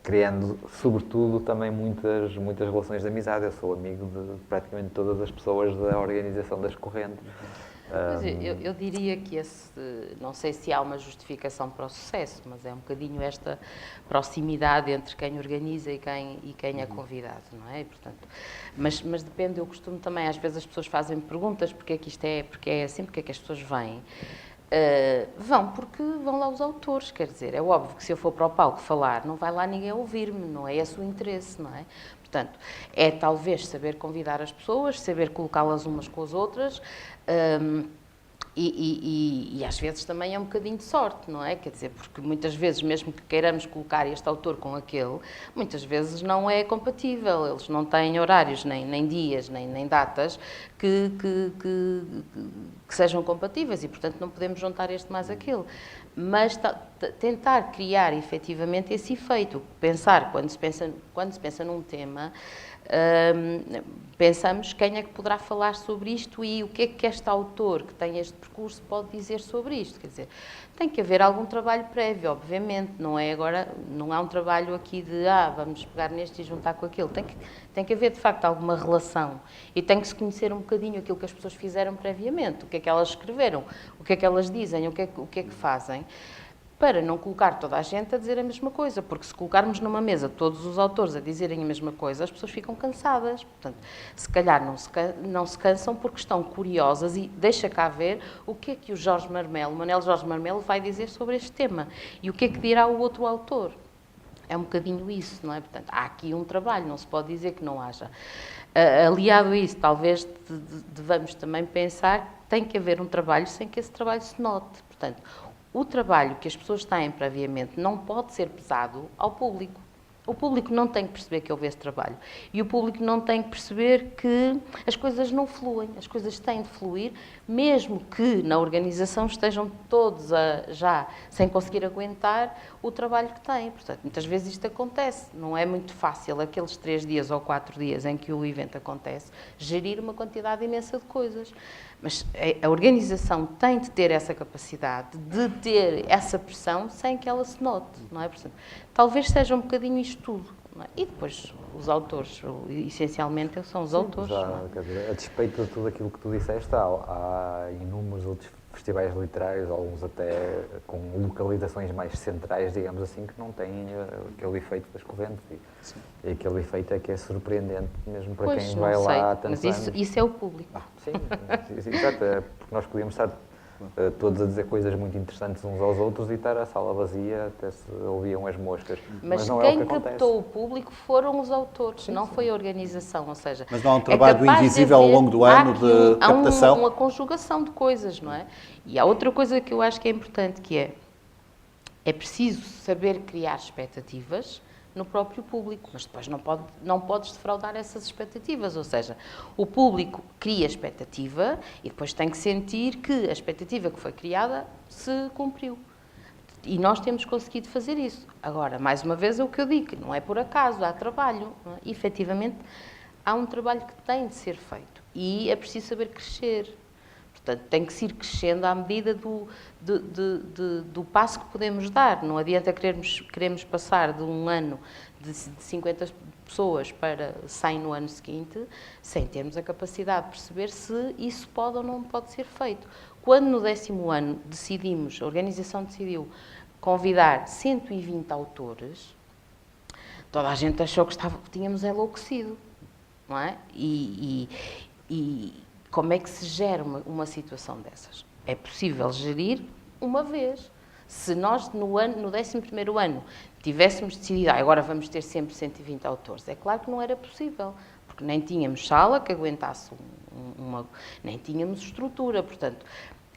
criando, sobretudo, também muitas relações de amizade. Eu sou amigo de praticamente todas as pessoas da organização das Correntes. Eu diria que não sei se há uma justificação para o sucesso, mas é um bocadinho esta proximidade entre quem organiza e quem é convidado, não é? E, portanto, mas depende, eu costumo também, às vezes as pessoas fazem perguntas, porque é que isto é, porque é assim, porque é que as pessoas vêm. Vão porque vão lá os autores, quer dizer, é óbvio que se eu for para o palco falar, não vai lá ninguém ouvir-me, não é esse o interesse, não é? Portanto, é talvez saber convidar as pessoas, saber colocá-las umas com as outras, e às vezes também é um bocadinho de sorte, não é? Quer dizer, porque muitas vezes, mesmo que queiramos colocar este autor com aquele, muitas vezes não é compatível, eles não têm horários, nem dias, nem datas que sejam compatíveis e, portanto, não podemos juntar este mais aquele. Mas tentar criar efetivamente esse efeito, pensar, quando se pensa num tema, pensamos quem é que poderá falar sobre isto e o que é que este autor que tem este percurso pode dizer sobre isto. Quer dizer, tem que haver algum trabalho prévio, obviamente, não há um trabalho aqui de vamos pegar neste e juntar com aquilo. Tem que haver, de facto, alguma relação e tem que se conhecer um bocadinho aquilo que as pessoas fizeram previamente, o que é que elas escreveram, o que é que elas dizem, o que é que fazem, para não colocar toda a gente a dizer a mesma coisa, porque se colocarmos numa mesa todos os autores a dizerem a mesma coisa, as pessoas ficam cansadas. Portanto, se calhar não se cansam porque estão curiosas e deixa cá ver o que é que o Manuel Jorge Marmelo vai dizer sobre este tema e o que é que dirá o outro autor. É um bocadinho isso, não é? Portanto, há aqui um trabalho, não se pode dizer que não haja. Aliado a isso, talvez devamos também pensar que tem que haver um trabalho sem que esse trabalho se note. Portanto, o trabalho que as pessoas têm previamente não pode ser pesado ao público. O público não tem que perceber que houve esse trabalho. E o público não tem que perceber que as coisas não fluem. As coisas têm de fluir, mesmo que na organização estejam todos já sem conseguir aguentar o trabalho que têm. Portanto, muitas vezes isto acontece. Não é muito fácil, aqueles 3 dias ou 4 dias em que o evento acontece, gerir uma quantidade imensa de coisas. Mas a organização tem de ter essa capacidade, de ter essa pressão sem que ela se note, não é? Portanto, talvez seja um bocadinho isto tudo. Não é? E depois os autores, essencialmente são os autores. Quer dizer, a despeito de tudo aquilo que tu disseste, há inúmeros outros festivais literários, alguns até com localizações mais centrais, digamos assim, que não têm aquele efeito das correntes. E aquele efeito é que é surpreendente, mesmo para quem vai lá há tantos anos. Mas isso é o público. Sim, exato, porque nós podíamos estar todos a dizer coisas muito interessantes uns aos outros e estar a sala vazia até se ouviam as moscas. Mas não quem é o que captou o público foram os autores, não foi a organização, ou seja... Mas não há um trabalho invisível ao longo do ano de captação? Há uma conjugação de coisas, não é? E há outra coisa que eu acho que é importante, que é preciso saber criar expectativas no próprio público, mas depois não podes defraudar essas expectativas, ou seja, o público cria expectativa e depois tem que sentir que a expectativa que foi criada se cumpriu. E nós temos conseguido fazer isso. Agora, mais uma vez, é o que eu digo, não é por acaso, há trabalho. Não é? E, efetivamente, há um trabalho que tem de ser feito e é preciso saber crescer. Portanto, tem que se ir crescendo à medida do passo que podemos dar. Não adianta queremos passar de um ano de 50 pessoas para 100 no ano seguinte, sem termos a capacidade de perceber se isso pode ou não pode ser feito. Quando no 10º ano a organização decidiu convidar 120 autores, toda a gente achou que tínhamos enlouquecido, não é? E como é que se gera uma situação dessas? É possível gerir uma vez. Se nós, no 11º ano, tivéssemos decidido, agora vamos ter sempre 120 autores, é claro que não era possível, porque nem tínhamos sala que aguentasse nem tínhamos estrutura, portanto,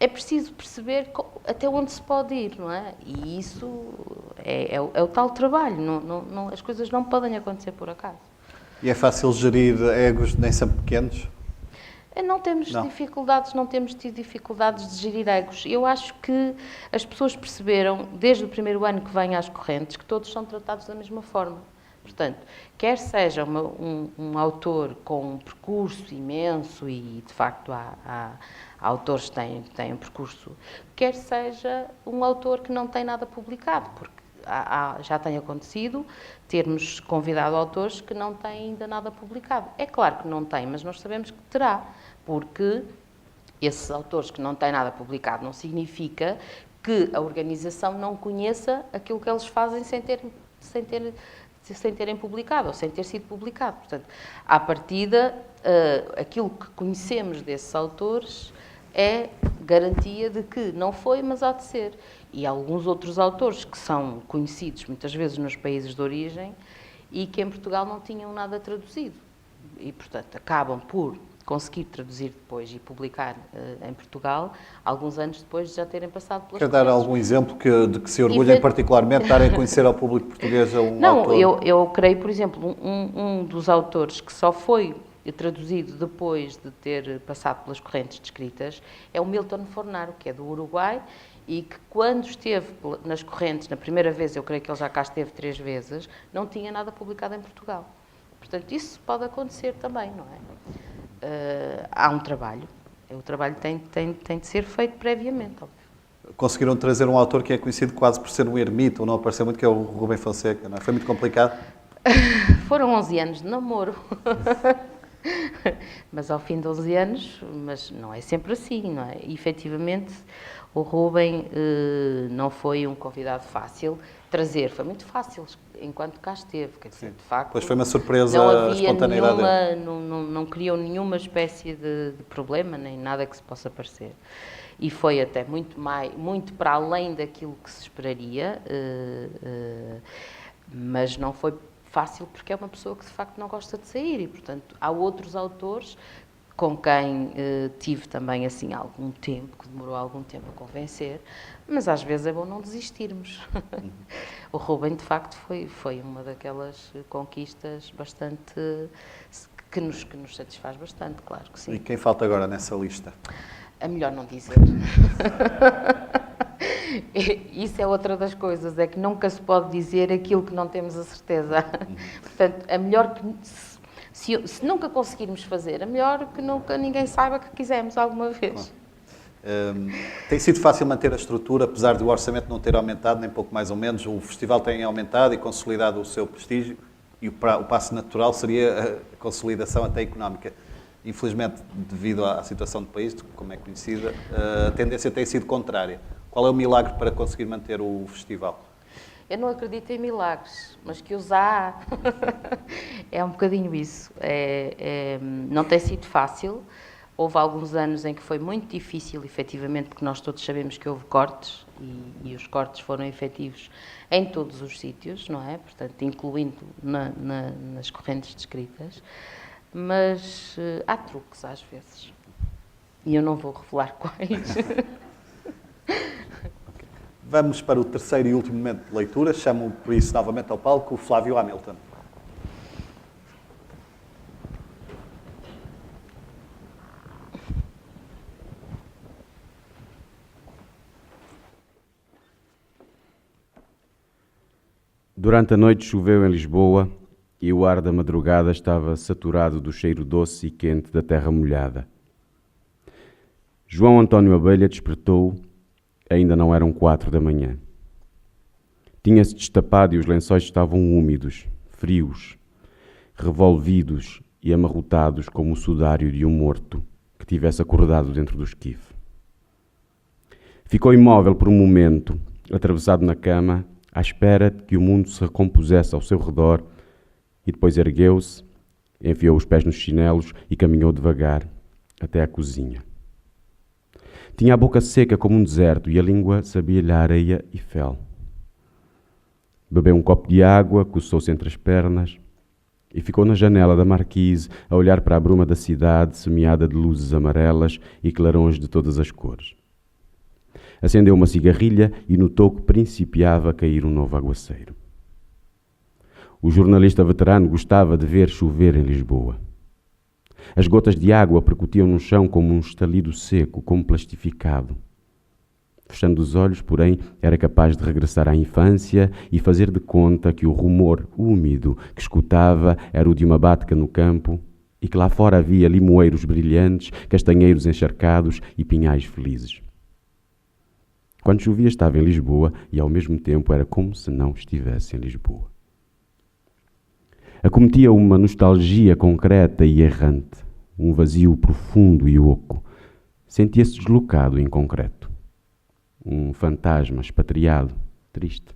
é preciso perceber até onde se pode ir, não é? E isso é o tal trabalho, as coisas não podem acontecer por acaso. E é fácil gerir egos nem sempre pequenos? Não temos tido dificuldades de gerir egos. Eu acho que as pessoas perceberam, desde o primeiro ano que vêm às correntes, que todos são tratados da mesma forma. Portanto, quer seja um autor com um percurso imenso, e de facto há autores que têm um percurso, quer seja um autor que não tem nada publicado, porque já tem acontecido termos convidado autores que não têm ainda nada publicado. É claro que não tem, mas nós sabemos que terá, porque esses autores que não têm nada publicado não significa que a organização não conheça aquilo que eles fazem sem terem publicado ou sem ter sido publicado. Portanto, à partida, aquilo que conhecemos desses autores é garantia de que não foi, mas há de ser. E há alguns outros autores que são conhecidos muitas vezes nos países de origem e que em Portugal não tinham nada traduzido. E, portanto, acabam por conseguir traduzir depois e publicar em Portugal, alguns anos depois de já terem passado pelas Quer dar correntes. algum exemplo de que se orgulhem particularmente, darem a conhecer ao público português a um Não, autor? eu creio, por exemplo, um dos autores que só foi traduzido depois de ter passado pelas correntes descritas é o Milton Fornaro, que é do Uruguai, e que quando esteve nas correntes, na primeira vez, eu creio que ele já cá esteve 3 vezes, não tinha nada publicado em Portugal. Portanto, isso pode acontecer também, não é? Há um trabalho. O trabalho tem de ser feito previamente, óbvio. Conseguiram trazer um autor que é conhecido quase por ser um ermita, ou não apareceu muito, que é o Rubem Fonseca, não é? Foi muito complicado? Foram 11 anos de namoro. Mas ao fim de 11 anos, mas não é sempre assim, não é? E, efetivamente, o Rubem não foi um convidado fácil trazer, foi muito fácil enquanto cá esteve, quer dizer, de facto... Pois foi uma surpresa não a havia espontaneidade não criou nenhuma espécie de problema, nem nada que se possa parecer. E foi até muito para além daquilo que se esperaria, mas não foi fácil porque é uma pessoa que de facto não gosta de sair e, portanto, há outros autores com quem tive também assim algum tempo, que demorou algum tempo a convencer, mas às vezes é bom não desistirmos. O Rubem, de facto, foi uma daquelas conquistas bastante... que nos satisfaz bastante, claro que sim. E quem falta agora nessa lista? É melhor não dizer. Isso é outra das coisas, é que nunca se pode dizer aquilo que não temos a certeza. Portanto, é melhor que... Se nunca conseguirmos fazer, é melhor que nunca ninguém saiba que quisemos alguma vez. Tem sido fácil manter a estrutura, apesar do orçamento não ter aumentado, nem pouco mais ou menos. O festival tem aumentado e consolidado o seu prestígio e o passo natural seria a consolidação até económica. Infelizmente, devido à situação do país, como é conhecida, a tendência tem sido contrária. Qual é o milagre para conseguir manter o festival? Eu não acredito em milagres, mas que os há. É um bocadinho isso. Não tem sido fácil. Houve alguns anos em que foi muito difícil, efetivamente, porque nós todos sabemos que houve cortes e os cortes foram efetivos em todos os sítios, não é? Portanto, incluindo nas correntes descritas. Mas há truques às vezes. E eu não vou revelar quais. Vamos para o terceiro e último momento de leitura. Chamo por isso novamente ao palco o Flávio Hamilton. Durante a noite choveu em Lisboa e o ar da madrugada estava saturado do cheiro doce e quente da terra molhada. João António Abelha despertou. Ainda não eram 4 da manhã. Tinha-se destapado e os lençóis estavam úmidos, frios, revolvidos e amarrotados como o sudário de um morto que tivesse acordado dentro do esquife. Ficou imóvel por um momento, atravessado na cama, à espera de que o mundo se recompusesse ao seu redor, e depois ergueu-se, enfiou os pés nos chinelos e caminhou devagar até à cozinha. Tinha a boca seca como um deserto e a língua sabia-lhe a areia e fel. Bebeu um copo de água, coçou-se entre as pernas e ficou na janela da marquise a olhar para a bruma da cidade semeada de luzes amarelas e clarões de todas as cores. Acendeu uma cigarrilha e notou que principiava a cair um novo aguaceiro. O jornalista veterano gostava de ver chover em Lisboa. As gotas de água percutiam no chão como um estalido seco, como plastificado. Fechando os olhos, porém, era capaz de regressar à infância e fazer de conta que o rumor úmido que escutava era o de uma batca no campo e que lá fora havia limoeiros brilhantes, castanheiros encharcados e pinhais felizes. Quando chovia estava em Lisboa e ao mesmo tempo era como se não estivesse em Lisboa. Acometia uma nostalgia concreta e errante, um vazio profundo e oco. Sentia-se deslocado e inconcreto. Um fantasma expatriado, triste.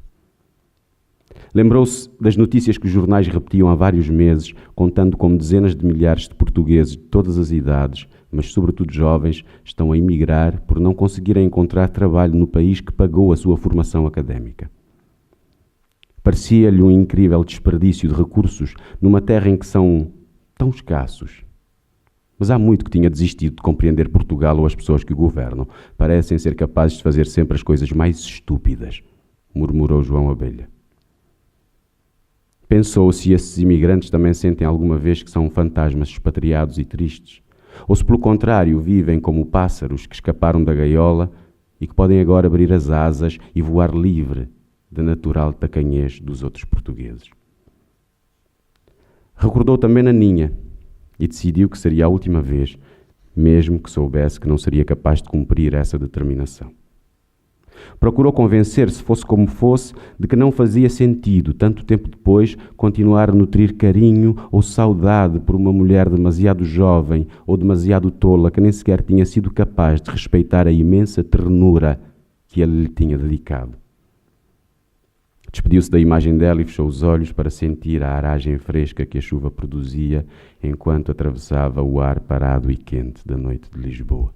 Lembrou-se das notícias que os jornais repetiam há vários meses, contando como dezenas de milhares de portugueses de todas as idades, mas sobretudo jovens, estão a emigrar por não conseguirem encontrar trabalho no país que pagou a sua formação académica. Parecia-lhe um incrível desperdício de recursos numa terra em que são tão escassos. Mas há muito que tinha desistido de compreender Portugal ou as pessoas que o governam. Parecem ser capazes de fazer sempre as coisas mais estúpidas, murmurou João Abelha. Pensou se esses imigrantes também sentem alguma vez que são fantasmas expatriados e tristes, ou se, pelo contrário, vivem como pássaros que escaparam da gaiola e que podem agora abrir as asas e voar livre da natural tacanhez dos outros portugueses. Recordou também Naninha e decidiu que seria a última vez, mesmo que soubesse que não seria capaz de cumprir essa determinação. Procurou convencer-se, fosse como fosse, de que não fazia sentido, tanto tempo depois, continuar a nutrir carinho ou saudade por uma mulher demasiado jovem ou demasiado tola que nem sequer tinha sido capaz de respeitar a imensa ternura que ele lhe tinha dedicado. Despediu-se da imagem dela e fechou os olhos para sentir a aragem fresca que a chuva produzia enquanto atravessava o ar parado e quente da noite de Lisboa.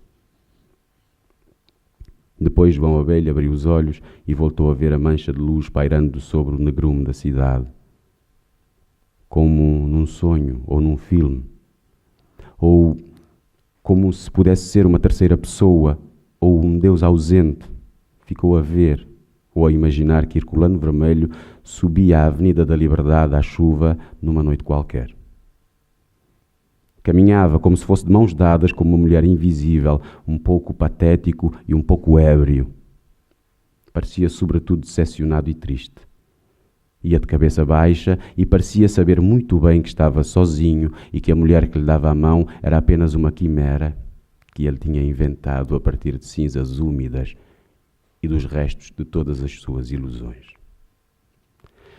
Depois João Abelha abriu os olhos e voltou a ver a mancha de luz pairando sobre o negrume da cidade. Como num sonho ou num filme. Ou como se pudesse ser uma terceira pessoa ou um Deus ausente. Ficou a ver ou a imaginar que Herculano Vermelho subia a Avenida da Liberdade à chuva numa noite qualquer. Caminhava como se fosse de mãos dadas com uma mulher invisível, um pouco patético e um pouco ébrio. Parecia sobretudo decepcionado e triste. Ia de cabeça baixa e parecia saber muito bem que estava sozinho e que a mulher que lhe dava a mão era apenas uma quimera que ele tinha inventado a partir de cinzas úmidas e dos restos de todas as suas ilusões.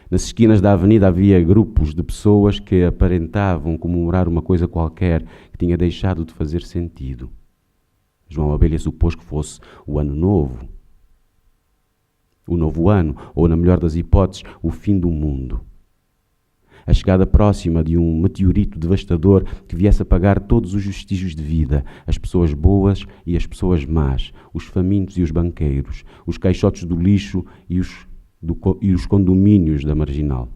Nas esquinas da avenida havia grupos de pessoas que aparentavam comemorar uma coisa qualquer que tinha deixado de fazer sentido. João Abelha supôs que fosse o Ano Novo. O novo ano, ou na melhor das hipóteses, o fim do mundo. A chegada próxima de um meteorito devastador que viesse apagar todos os vestígios de vida, as pessoas boas e as pessoas más, os famintos e os banqueiros, os caixotes do lixo e os condomínios da Marginal.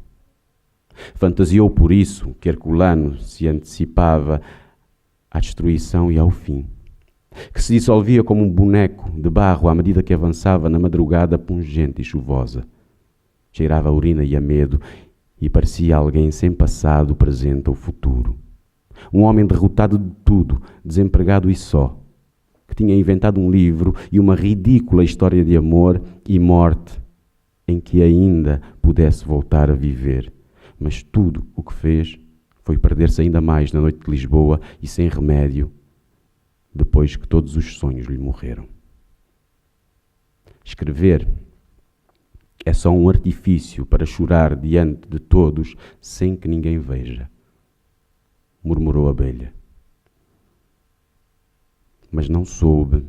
Fantasiou por isso que Herculano se antecipava à destruição e ao fim, que se dissolvia como um boneco de barro à medida que avançava na madrugada pungente e chuvosa. Cheirava a urina e a medo e parecia alguém sem passado, presente ou futuro. Um homem derrotado de tudo, desempregado e só, que tinha inventado um livro e uma ridícula história de amor e morte em que ainda pudesse voltar a viver. Mas tudo o que fez foi perder-se ainda mais na noite de Lisboa e sem remédio, depois que todos os sonhos lhe morreram. Escrever é só um artifício para chorar diante de todos sem que ninguém veja, murmurou a abelha. Mas não soube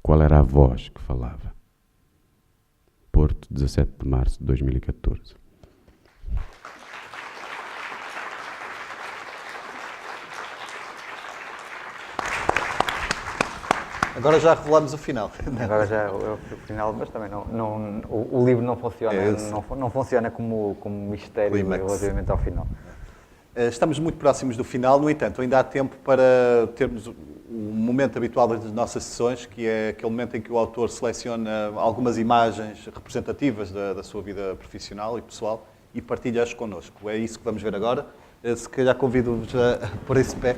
qual era a voz que falava. Porto, 17 de março de 2014. Agora já revelamos o final. Agora já é o final, mas também o livro não funciona, não funciona como mistério Clímax. relativamente ao final. Estamos muito próximos do final, no entanto, ainda há tempo para termos o momento habitual das nossas sessões, que é aquele momento em que o autor seleciona algumas imagens representativas da sua vida profissional e pessoal e partilha-as connosco. É isso que vamos ver agora. Se calhar convido-vos a pôr esse pé.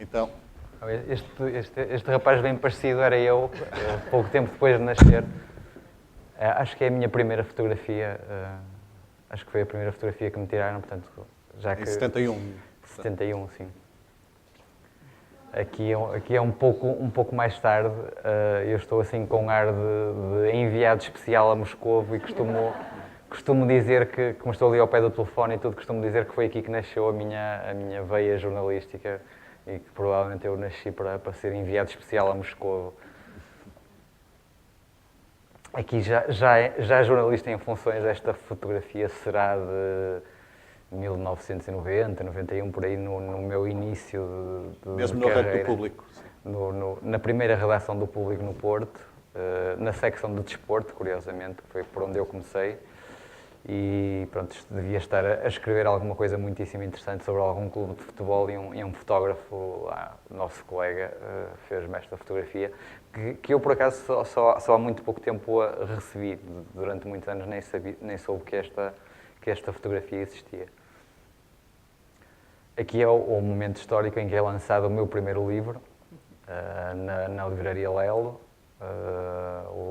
Então. Este rapaz bem parecido era eu, pouco tempo depois de nascer. Acho que é a minha primeira fotografia. Acho que foi a primeira fotografia que me tiraram, portanto, já que... Em 71. 71, sim. Aqui é um pouco mais tarde. Eu estou assim com um ar de enviado especial a Moscovo e costumo dizer que, como estou ali ao pé do telefone e tudo, costumo dizer que foi aqui que nasceu a minha veia jornalística e que provavelmente eu nasci para ser enviado especial a Moscovo. aqui já jornalista em funções, esta fotografia será de 1990, 91, por aí, no meu início de Mesmo de no carreira. resto do público. Na primeira redação do Público no Porto, na secção de desporto, curiosamente, que foi por onde eu comecei. E pronto, devia estar a escrever alguma coisa muitíssimo interessante sobre algum clube de futebol e um fotógrafo, nosso colega, fez-me esta fotografia, que eu por acaso só há muito pouco tempo a recebi. Durante muitos anos nem soube que esta fotografia existia. Aqui é o momento histórico em que é lançado o meu primeiro livro, na livraria Lelo.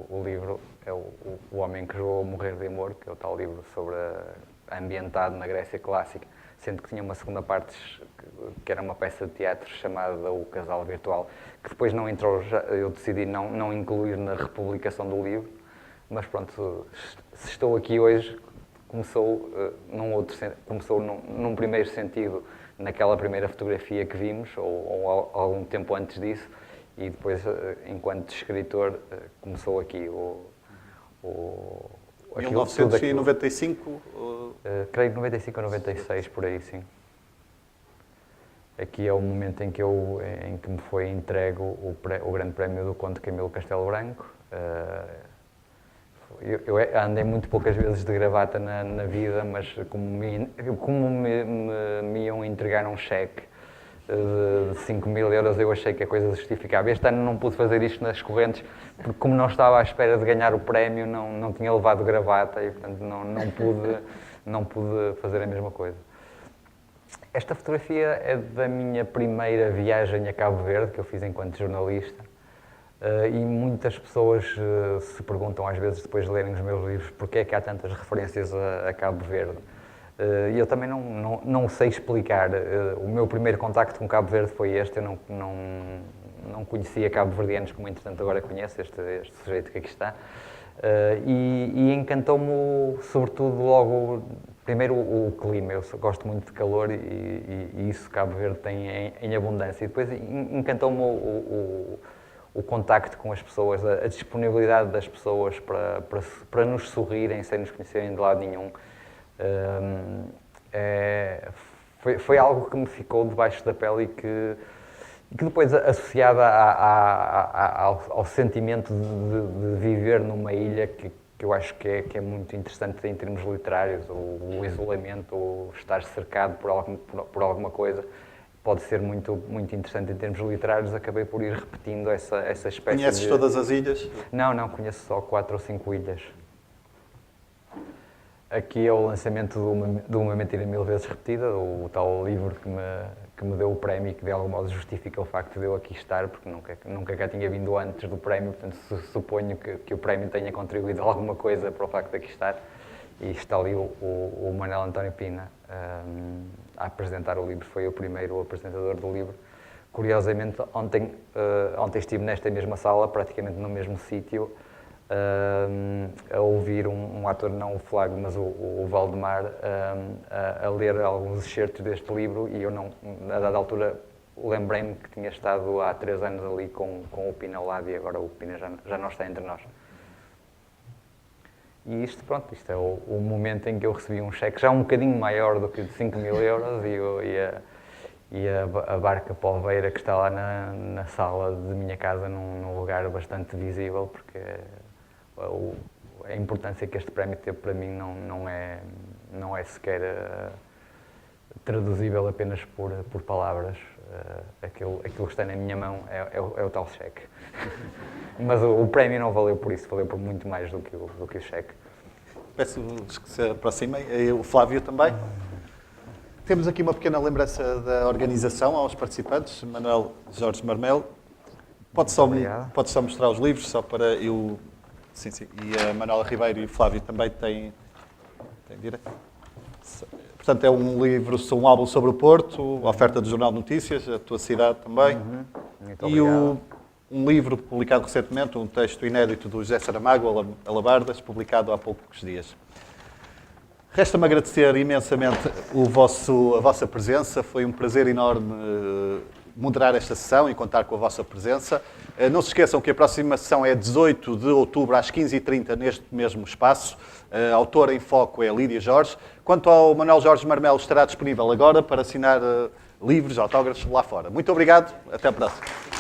O livro é o Homem que Jurou Morrer de Amor, que é o tal livro sobre ambientado na Grécia Clássica, sendo que tinha uma segunda parte que era uma peça de teatro chamada O Casal Virtual, que depois não entrou, eu decidi não incluir na republicação do livro, mas pronto, se estou aqui hoje, começou num primeiro sentido, naquela primeira fotografia que vimos, ou algum tempo antes disso, e depois, enquanto escritor, começou aqui aquilo, 1995? Creio que 95 ou 96, por aí, sim. Aqui é o momento em que me foi entregue o Grande Prémio do Conde Camilo Castelo Branco. Eu andei muito poucas vezes de gravata na vida, mas como me iam entregar um cheque de 5.000 euros, eu achei que a coisa justificava. Este ano não pude fazer isto nas correntes, porque como não estava à espera de ganhar o prémio, não tinha levado gravata e, portanto, não pude fazer a mesma coisa. Esta fotografia é da minha primeira viagem a Cabo Verde, que eu fiz enquanto jornalista, e muitas pessoas se perguntam, às vezes, depois de lerem os meus livros, porque é que há tantas referências a Cabo Verde. E eu também não sei explicar. O meu primeiro contacto com Cabo Verde foi este. Eu não conhecia cabo-verdianos como, entretanto, agora conheço, este sujeito que aqui está. E encantou-me, sobretudo, logo, primeiro o clima. Eu gosto muito de calor e isso Cabo Verde tem em abundância. E depois encantou-me o contacto com as pessoas, a disponibilidade das pessoas para nos sorrirem sem nos conhecerem de lado nenhum. Foi algo que me ficou debaixo da pele e que depois, associado ao sentimento de viver numa ilha, que eu acho que é muito interessante em termos literários, o isolamento, o estar cercado por alguma coisa, pode ser muito interessante em termos literários. Acabei por ir repetindo essa espécie de... Conheces todas as ilhas? Não, conheço só 4 ou 5 ilhas. Aqui é o lançamento de Uma Mentira Mil Vezes Repetida, o tal livro que me deu o prémio e que de algum modo justifica o facto de eu aqui estar, porque nunca cá tinha vindo antes do prémio, portanto suponho que o prémio tenha contribuído alguma coisa para o facto de aqui estar. E está ali o Manuel António Pina a apresentar o livro, foi o primeiro apresentador do livro. Curiosamente, ontem estive nesta mesma sala, praticamente no mesmo sítio, a ouvir um ator, não o Flávio, mas o Valdemar, a ler alguns excertos deste livro, e eu, a dada altura, lembrei-me que tinha estado há 3 anos ali com o Pina ao lado, e agora o Pina já não está entre nós. E isto é o momento em que eu recebi um cheque já um bocadinho maior do que de 5.000 euros, e a barca polveira que está lá na sala de minha casa, num lugar bastante visível, porque a importância que este prémio teve para mim não é sequer traduzível apenas por palavras. Aquilo que está na minha mão é o tal cheque. Mas o prémio não valeu por isso, valeu por muito mais do que o cheque. Peço-vos que se aproximem, o Flávio também. Temos aqui uma pequena lembrança da organização aos participantes, Manuel Jorge Marmelo. Pode só mostrar os livros, só para eu... Sim. E a Manuela Ribeiro e o Flávio também têm direito. Portanto, é um álbum sobre o Porto, a oferta do Jornal de Notícias, a tua cidade também. Muito obrigado. Um livro publicado recentemente, um texto inédito do José Saramago, Alabardas, publicado há poucos dias. Resta-me agradecer imensamente a vossa presença. Foi um prazer enorme moderar esta sessão e contar com a vossa presença. Não se esqueçam que a próxima sessão é 18 de outubro, às 15h30, neste mesmo espaço. A autora em foco é a Lídia Jorge. Quanto ao Manuel Jorge Marmelo, estará disponível agora para assinar livros, autógrafos lá fora. Muito obrigado, até a próxima.